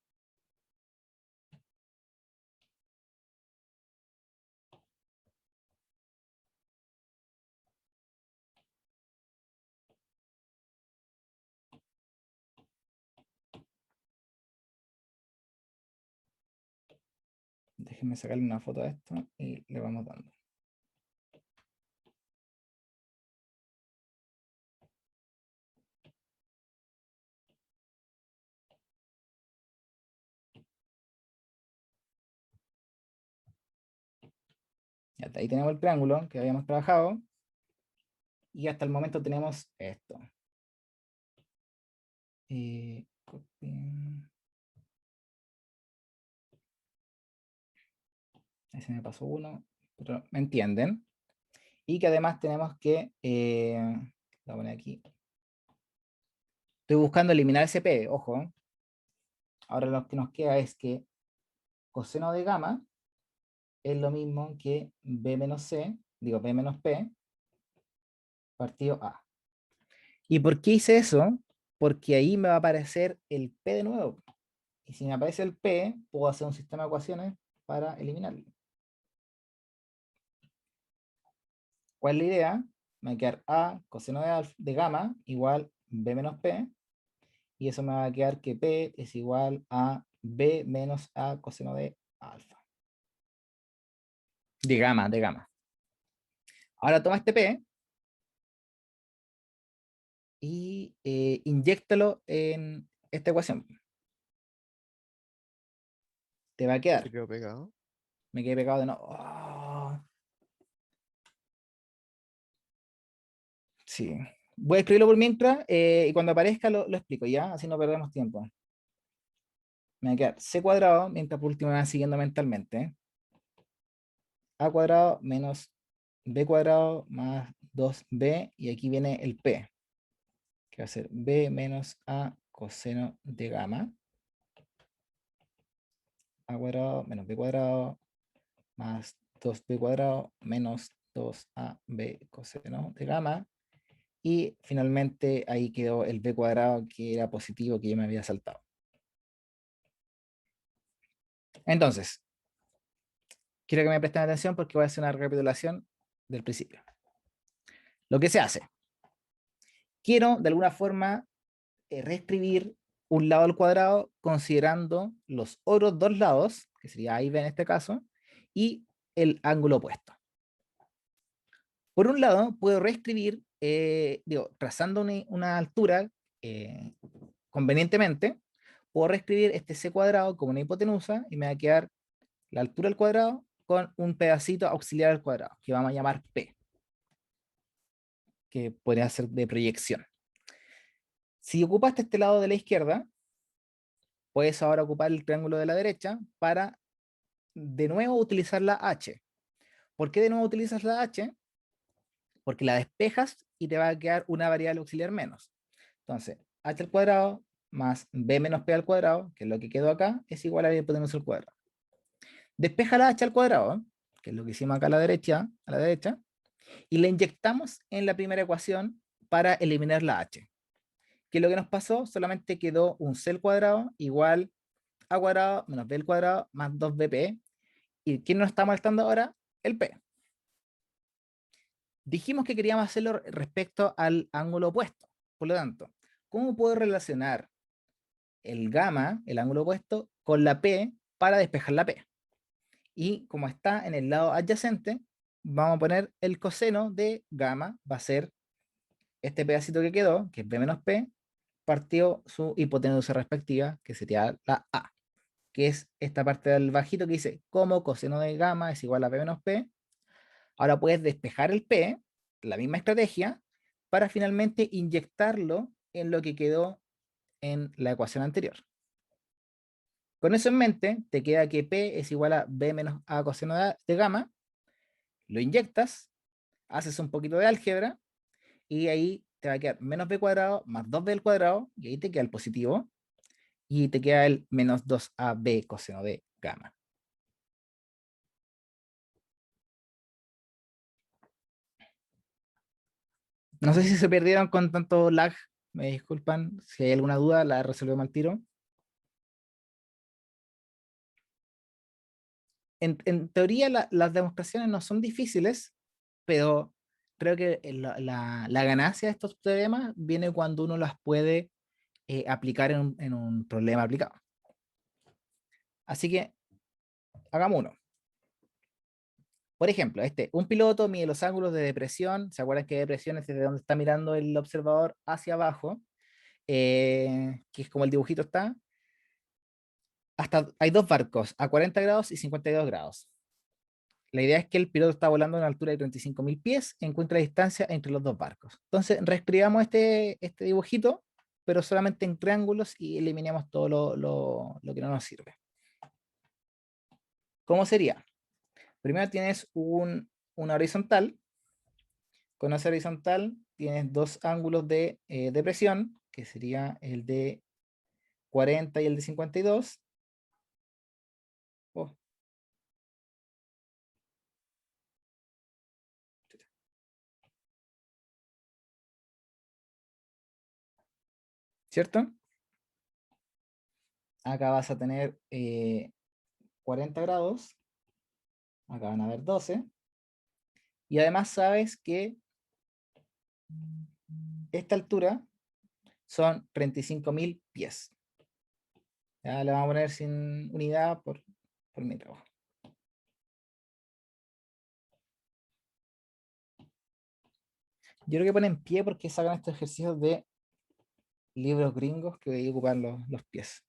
Déjenme sacarle una foto a esto y le vamos dando. Ya, ahí tenemos el triángulo que habíamos trabajado. Y hasta el momento tenemos esto. Copy. Ahí se me pasó uno, pero me entienden. Y que además tenemos que... lo voy a poner aquí. Estoy buscando eliminar ese P, ojo. Ahora lo que nos queda es que coseno de gamma es lo mismo que B menos C, digo B menos P, partido A. ¿Y por qué hice eso? Porque ahí me va a aparecer el P de nuevo. Y si me aparece el P, puedo hacer un sistema de ecuaciones para eliminarlo. ¿Cuál es la idea? Me va a quedar A coseno de gamma igual B menos P. Y eso me va a quedar que P es igual a B menos A coseno de alfa. De gamma, de gamma. Ahora toma este P y inyéctalo en esta ecuación. Te va a quedar. Se quedó pegado. Me quedé pegado de nuevo. Oh. Sí. Voy a escribirlo por mientras y cuando aparezca lo explico, ¿ya? Así no perdemos tiempo. Me va a quedar C cuadrado, mientras por último me van siguiendo mentalmente. A cuadrado menos B cuadrado más 2B, y aquí viene el P, que va a ser B menos A coseno de gamma. A cuadrado menos B cuadrado más 2B cuadrado menos 2AB coseno de gamma. Y finalmente ahí quedó el B cuadrado, que era positivo, que yo me había saltado. Entonces, quiero que me presten atención porque voy a hacer una recapitulación del principio. Lo que se hace. Quiero, de alguna forma, reescribir un lado al cuadrado considerando los otros dos lados, que sería A y B en este caso, y el ángulo opuesto. Por un lado, puedo reescribir, trazando una altura convenientemente, puedo reescribir este C cuadrado como una hipotenusa y me va a quedar la altura al cuadrado con un pedacito auxiliar al cuadrado, que vamos a llamar P, que podría ser de proyección. Si ocupaste este lado de la izquierda, puedes ahora ocupar el triángulo de la derecha para de nuevo utilizar la H. ¿Por qué de nuevo utilizas la H? Porque la despejas y te va a quedar una variable auxiliar menos. Entonces, H al cuadrado más B menos P al cuadrado, que es lo que quedó acá, es igual a B hipotenusa al cuadrado. Despeja la H al cuadrado, que es lo que hicimos acá a la derecha, y la inyectamos en la primera ecuación para eliminar la H. ¿Qué es lo que nos pasó? Solamente quedó un C al cuadrado igual a cuadrado menos B al cuadrado más 2BP. ¿Y quién nos está molestando ahora? el P. Dijimos que queríamos hacerlo respecto al ángulo opuesto. Por lo tanto, ¿cómo puedo relacionar el gamma, el ángulo opuesto, con la P para despejar la P? Y como está en el lado adyacente, vamos a poner el coseno de gamma, va a ser este pedacito que quedó, que es B menos P, partió su hipotenusa respectiva, que sería la A, que es esta parte del bajito que dice, como coseno de gamma es igual a P menos P. Ahora puedes despejar el P, la misma estrategia, para finalmente inyectarlo en lo que quedó en la ecuación anterior. Con eso en mente, te queda que P es igual a B menos A coseno de gamma, lo inyectas, haces un poquito de álgebra, y ahí te va a quedar menos B cuadrado más 2B al cuadrado, y ahí te queda el positivo, y te queda el menos 2AB coseno de gamma. No sé si se perdieron con tanto lag, me disculpan, si hay alguna duda la resolvemos al tiro. En teoría las demostraciones no son difíciles, pero creo que la ganancia de estos teoremas viene cuando uno las puede aplicar en un problema aplicado. Así que hagamos uno. Por ejemplo, un piloto mide los ángulos de depresión. ¿Se acuerdan que depresión es desde donde está mirando el observador hacia abajo? Que es como el dibujito está. Hay dos barcos, a 40 grados y 52 grados. La idea es que el piloto está volando a una altura de 35.000 pies, encuentra la distancia entre los dos barcos. Entonces, reescribamos este dibujito, pero solamente en triángulos y eliminamos todo lo que no nos sirve. ¿Cómo sería? Primero tienes una horizontal. Con esa horizontal tienes dos ángulos de depresión, que sería el de 40 y el de 52. Oh. ¿Cierto? Acá vas a tener 40 grados. Acá van a haber 12. Y además sabes que esta altura son 35.000 pies. Ya le vamos a poner sin unidad por mi trabajo. Yo creo que ponen pie porque sacan estos ejercicios de libros gringos que voy a ocupar los pies.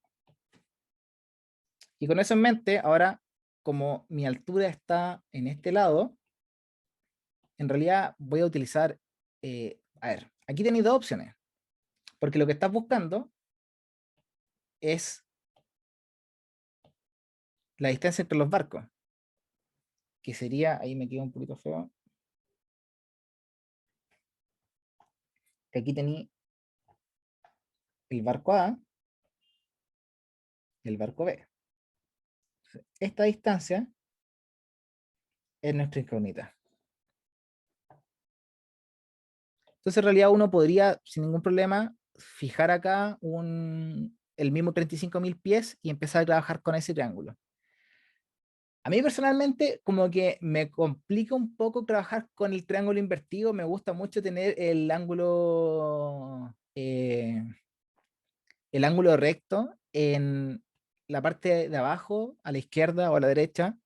Y con eso en mente, ahora, como mi altura está en este lado, en realidad voy a utilizar, a ver, aquí tenéis dos opciones, porque lo que estás buscando es la distancia entre los barcos, que sería, ahí me queda un poquito feo, que aquí tenéis el barco A y el barco B. Esta distancia es nuestra incógnita. Entonces, en realidad, uno podría, sin ningún problema, fijar acá el mismo 35.000 pies y empezar a trabajar con ese triángulo. A mí personalmente, como que me complica un poco trabajar con el triángulo invertido. Me gusta mucho tener el ángulo recto en la parte de abajo, a la izquierda o a la derecha,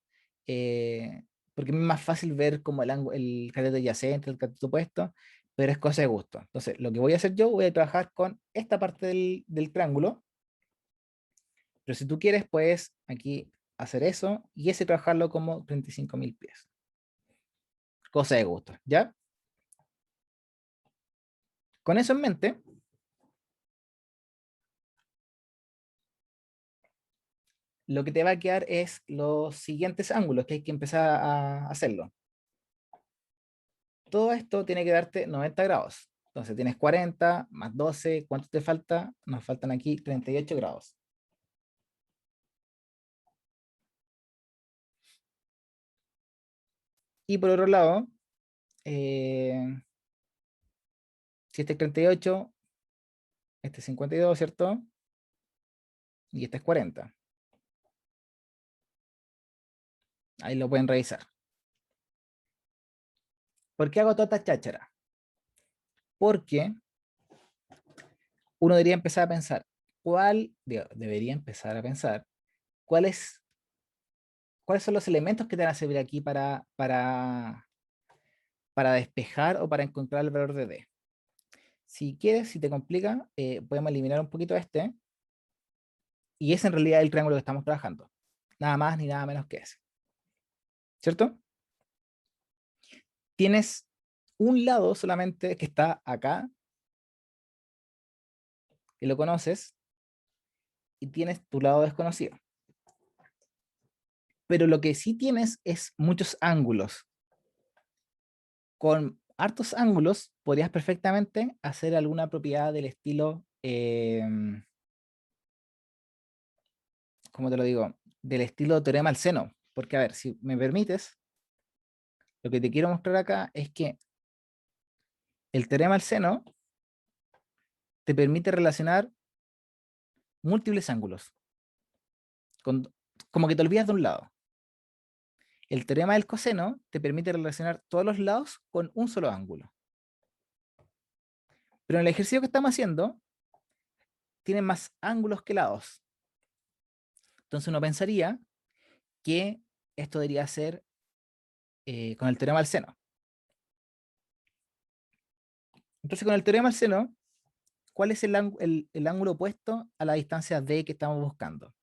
porque es más fácil ver como el cateto adyacente, el cateto opuesto, pero es cosa de gusto. Entonces, lo que voy a hacer yo, voy a trabajar con esta parte del triángulo, pero si tú quieres, puedes aquí hacer eso y ese trabajarlo como 35.000 pies. Cosa de gusto, ¿ya? Con eso en mente, lo que te va a quedar es los siguientes ángulos que hay que empezar a hacerlo. Todo esto tiene que darte 90 grados. Entonces tienes 40 más 12, ¿cuánto te falta? Nos faltan aquí 38 grados. Y por otro lado, si este es 38, este es 52, ¿cierto? Y este es 40. Ahí lo pueden revisar. ¿Por qué hago toda esta cháchara? Porque uno debería empezar a pensar, debería empezar a pensar cuáles son los elementos que te van a servir aquí para despejar o para encontrar el valor de D. Si quieres, si te complica, podemos eliminar un poquito este. Y ese en realidad es el triángulo que estamos trabajando. Nada más ni nada menos que ese. ¿Cierto? Tienes un lado solamente que está acá, que lo conoces, y tienes tu lado desconocido. Pero lo que sí tienes es muchos ángulos. Con hartos ángulos podrías perfectamente hacer alguna propiedad del estilo, ¿cómo te lo digo? Del estilo teorema al seno. Porque, a ver, si me permites, lo que te quiero mostrar acá es que el teorema al seno te permite relacionar múltiples ángulos. Como que te olvidas de un lado. El teorema del coseno te permite relacionar todos los lados con un solo ángulo. Pero en el ejercicio que estamos haciendo, tiene más ángulos que lados. Entonces uno pensaría que esto debería ser con el teorema del seno. Entonces con el teorema del seno, ¿cuál es el ángulo opuesto a la distancia D que estamos buscando?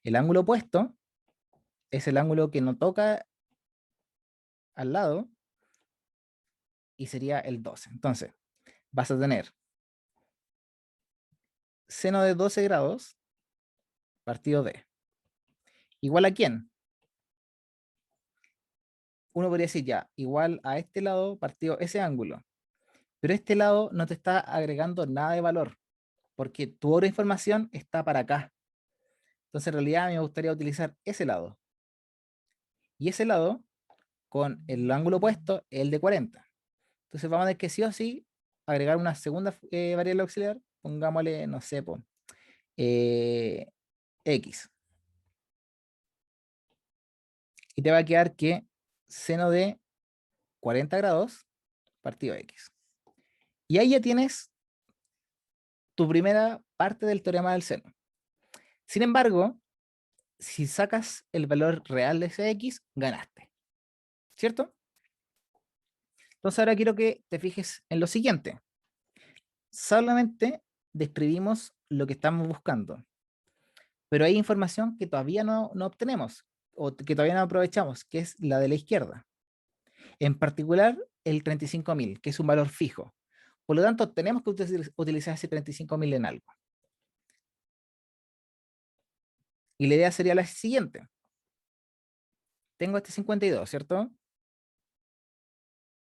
El ángulo opuesto es el ángulo que no toca al lado y sería el 12. Entonces, vas a tener seno de 12 grados partido D. ¿Igual a quién? Uno podría decir ya, igual a este lado partido ese ángulo. Pero este lado no te está agregando nada de valor, porque tu otra información está para acá. Entonces, en realidad, a mí me gustaría utilizar ese lado. Y ese lado, con el ángulo opuesto, es el de 40. Entonces, vamos a tener que sí o sí agregar una segunda variable auxiliar. Pongámosle, no sé, X. Y te va a quedar que seno de 40 grados partido X. Y ahí ya tienes tu primera parte del teorema del seno. Sin embargo, si sacas el valor real de ese X, ganaste. ¿Cierto? Entonces ahora quiero que te fijes en lo siguiente. Solamente describimos lo que estamos buscando, pero hay información que todavía no obtenemos o que todavía no aprovechamos, que es la de la izquierda. En particular, el 35.000, que es un valor fijo. Por lo tanto, tenemos que utilizar ese 35.000 en algo. Y la idea sería la siguiente. Tengo este 52, ¿cierto?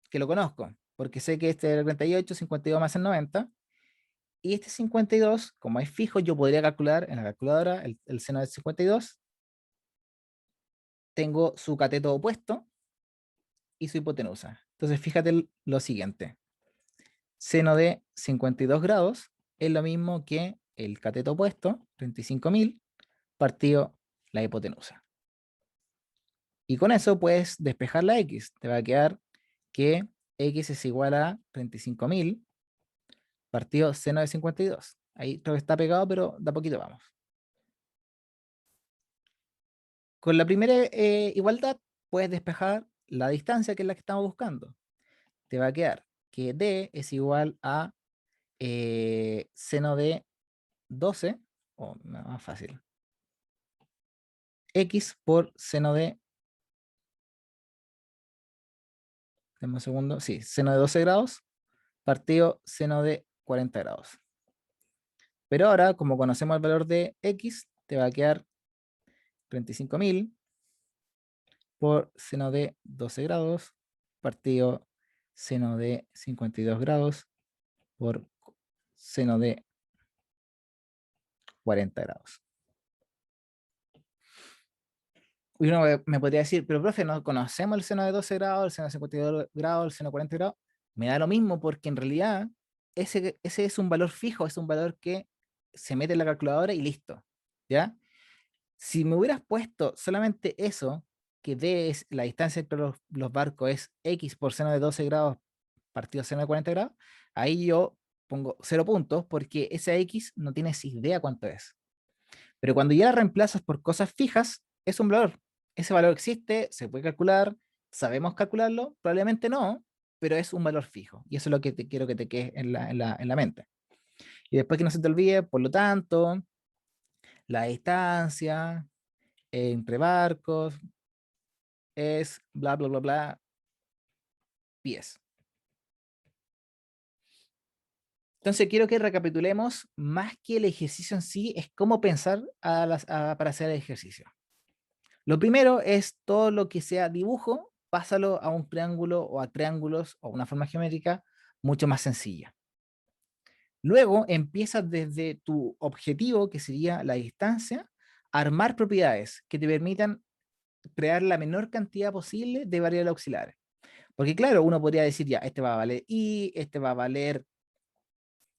Que lo conozco, porque sé que este es el 38, 52 más el 90. Y este 52, como es fijo, yo podría calcular en la calculadora el seno del 52. Tengo su cateto opuesto y su hipotenusa. Entonces, fíjate lo siguiente. Seno de 52 grados es lo mismo que el cateto opuesto, 35.000, partido la hipotenusa. Y con eso puedes despejar la X. Te va a quedar que X es igual a 35.000 partido seno de 52. Ahí creo que está pegado, pero de a poquito vamos. Con la primera igualdad puedes despejar la distancia, que es la que estamos buscando. Te va a quedar que D es igual a seno de 12, o más fácil, X por seno de, dame un segundo, sí, seno de 12 grados, partido seno de 40 grados. Pero ahora, como conocemos el valor de X, te va a quedar 35.000 por seno de 12 grados, partido seno de 52 grados por seno de 40 grados. Y uno me podría decir, pero profe, no conocemos el seno de 12 grados, el seno de 52 grados, el seno de 40 grados. Me da lo mismo porque en realidad ese es un valor fijo, es un valor que se mete en la calculadora y listo. ¿Ya? Si me hubieras puesto solamente eso, que D es la distancia entre los barcos es X por seno de 12 grados partido seno de 40 grados, ahí yo pongo 0 puntos porque esa X no tienes idea cuánto es. Pero cuando ya la reemplazas por cosas fijas, es un valor. Ese valor existe, se puede calcular, sabemos calcularlo, probablemente no, pero es un valor fijo. Y eso es lo que quiero que te quede en la mente. Y después que no se te olvide, por lo tanto, la distancia entre barcos es bla, bla, bla, bla, pies. Entonces quiero que recapitulemos, más que el ejercicio en sí, es cómo pensar para hacer el ejercicio. Lo primero es todo lo que sea dibujo, pásalo a un triángulo o a triángulos o una forma geométrica mucho más sencilla. Luego empiezas desde tu objetivo, que sería la distancia, a armar propiedades que te permitan crear la menor cantidad posible de variables auxiliares. Porque claro, uno podría decir, ya, este va a valer I, este va a valer,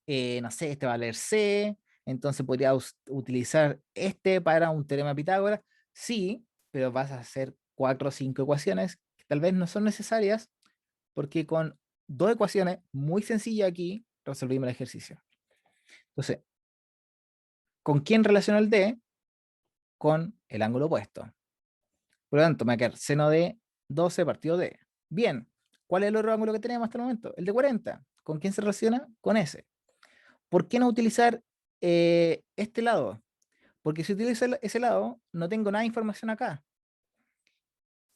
no sé, este va a valer C, entonces podría utilizar este para un teorema de Pitágoras. Sí, pero vas a hacer 4 o 5 ecuaciones que tal vez no son necesarias, porque con 2 ecuaciones muy sencillas aquí resolvimos el ejercicio. Entonces, ¿con quién relaciono el D? Con el ángulo opuesto. Por lo tanto, me va a quedar seno de 12 partido D. Bien, ¿cuál es el otro ángulo que tenemos hasta el momento? El de 40. ¿Con quién se relaciona? Con ese. ¿Por qué no utilizar este lado? Porque si utilizo ese lado, no tengo nada de información acá.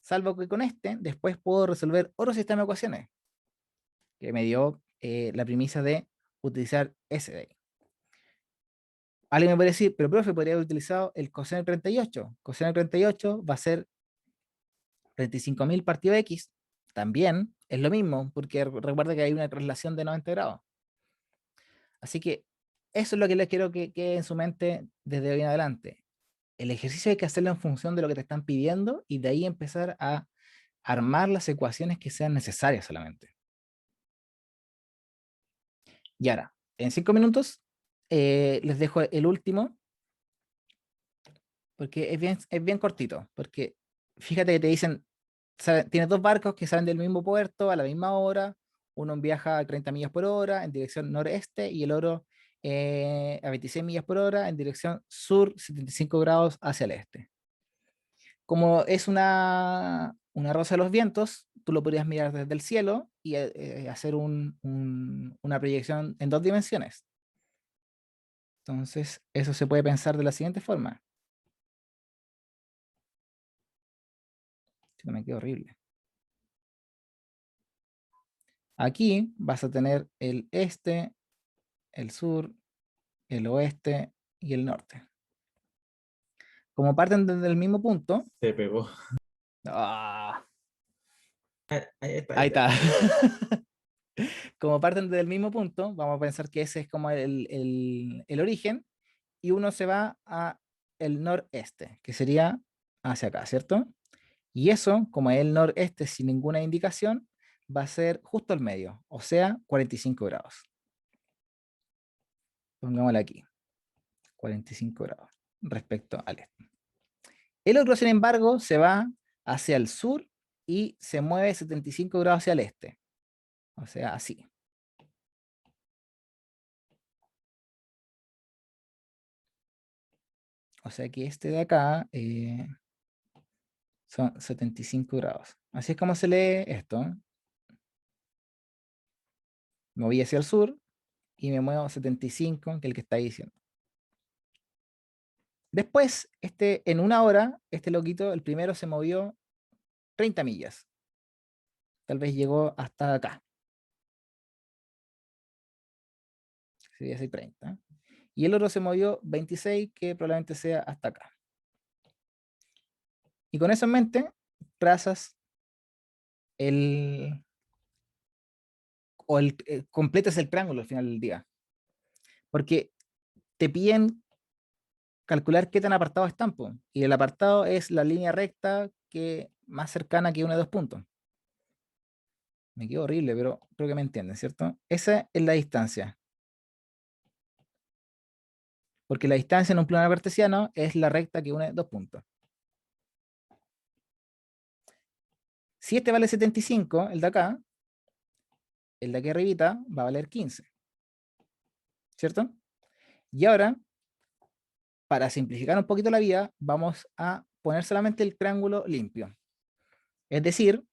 Salvo que con este, después puedo resolver otro sistema de ecuaciones, que me dio la premisa de utilizar ese de ahí. Alguien me puede decir, pero profe, podría haber utilizado el coseno de 38. Coseno de 38 va a ser 35.000 partido X. También es lo mismo, porque recuerda que hay una traslación de 90 grados. Así que eso es lo que les quiero que quede en su mente desde hoy en adelante. El ejercicio hay que hacerlo en función de lo que te están pidiendo y de ahí empezar a armar las ecuaciones que sean necesarias solamente. Y ahora, en 5 minutos, les dejo el último, porque es bien cortito, porque fíjate que te dicen, tienes 2 barcos que salen del mismo puerto a la misma hora, uno viaja a 30 millas por hora en dirección noreste y el otro a 26 millas por hora en dirección sur, 75 grados hacia el este. Como es una rosa de los vientos, tú lo podrías mirar desde el cielo y hacer una proyección en 2 dimensiones. Entonces, eso se puede pensar de la siguiente forma. Me queda horrible. Aquí vas a tener el este, el sur, el oeste y el norte. Como parten desde el mismo punto. Se pegó. ¡Ah! Ahí está. Ahí está. Como parten desde el mismo punto, vamos a pensar que ese es como el origen, y uno se va a el noreste, que sería hacia acá, ¿cierto? Y eso, como es el noreste sin ninguna indicación, va a ser justo al medio, o sea, 45 grados. Pongámoslo aquí, 45 grados respecto al este. El otro, sin embargo, se va hacia el sur y se mueve 75 grados hacia el este. O sea, así. O sea que este de acá son 75 grados. Así es como se lee esto. Me voy hacia el sur y me muevo 75, que es el que está diciendo. Después, en una hora, este loquito, el primero se movió 30 millas. Tal vez llegó hasta acá. Sería así 30. Y el otro se movió 26, que probablemente sea hasta acá. Y con eso en mente, trazas completas el triángulo al final del día. Porque te piden calcular qué tan apartados están, po. Y el apartado es la línea recta que más cercana que uno de 2 puntos. Me quedo horrible, pero creo que me entienden, ¿cierto? Esa es la distancia. Porque la distancia en un plano cartesiano es la recta que une 2 puntos. Si este vale 75, el de acá, el de aquí arribita va a valer 15. ¿Cierto? Y ahora, para simplificar un poquito la vida, vamos a poner solamente el triángulo limpio. Es decir,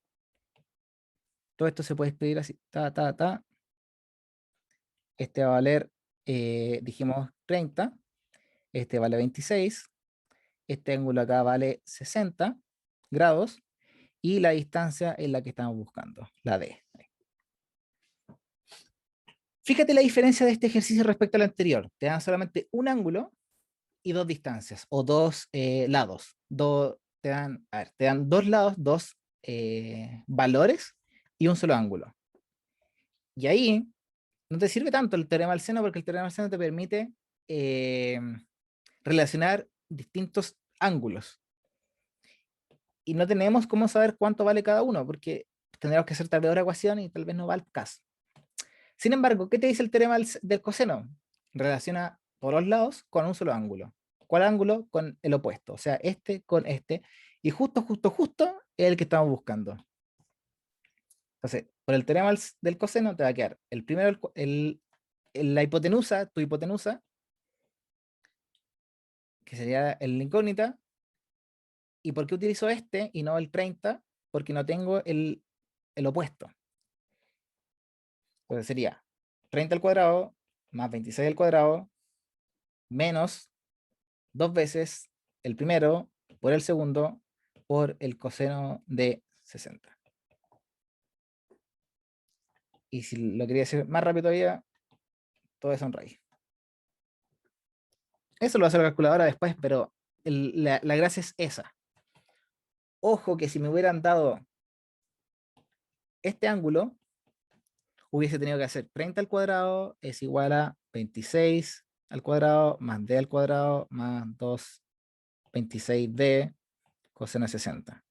todo esto se puede escribir así, Este va a valer, dijimos 30, este vale 26, este ángulo acá vale 60 grados, y la distancia es la que estamos buscando, la D. Fíjate la diferencia de este ejercicio respecto al anterior. Te dan solamente un ángulo y dos distancias, o dos lados. Te dan dos lados, dos valores y un solo ángulo. Y ahí no te sirve tanto el teorema del seno, porque el teorema del seno te permite relacionar distintos ángulos. Y no tenemos cómo saber cuánto vale cada uno, porque tendríamos que hacer tal vez otra ecuación y tal vez no va al caso. Sin embargo, ¿qué te dice el teorema del coseno? Relaciona todos los lados con un solo ángulo. ¿Cuál ángulo? Con el opuesto. O sea, este con este. Y justo es el que estamos buscando. Entonces, por el teorema del coseno te va a quedar el primero, la hipotenusa, tu hipotenusa, que sería el incógnita. ¿Y por qué utilizo este y no el 30? Porque no tengo el opuesto. Entonces sería 30 al cuadrado más 26 al cuadrado menos 2 veces el primero por el segundo por el coseno de 60. Y si lo quería hacer más rápido todavía, todo eso en raíz. Eso lo va a hacer la calculadora después, pero la gracia es esa. Ojo que si me hubieran dado este ángulo, hubiese tenido que hacer 30 al cuadrado es igual a 26 al cuadrado más d al cuadrado más 2, 26d coseno de 60.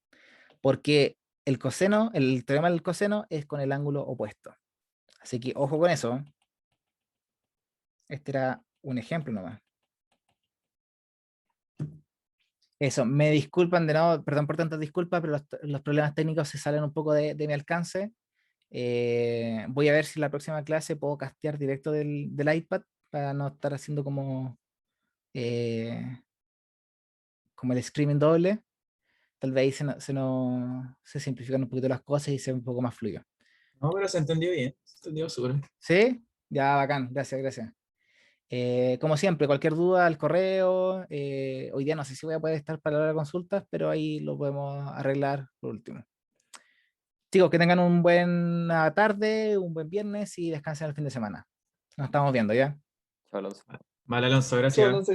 Porque el coseno, el teorema del coseno es con el ángulo opuesto. Así que ojo con eso. Este era un ejemplo nomás. Eso, me disculpan de nuevo, perdón por tantas disculpas, pero los problemas técnicos se salen un poco de mi alcance. Voy a ver si la próxima clase puedo castear directo del iPad para no estar haciendo como el streaming doble. Tal vez ahí se simplifican un poquito las cosas y sea un poco más fluido. No, pero se entendió bien. Se entendió súper. ¿Sí? Ya, bacán. Gracias. Como siempre, cualquier duda al correo. Hoy día no sé si voy a poder estar para la consultas, pero ahí lo podemos arreglar por último. Chicos, que tengan un buena tarde, un buen viernes y descansen el fin de semana. Nos estamos viendo ya. Chao, Alonso. Vale, Alonso, gracias.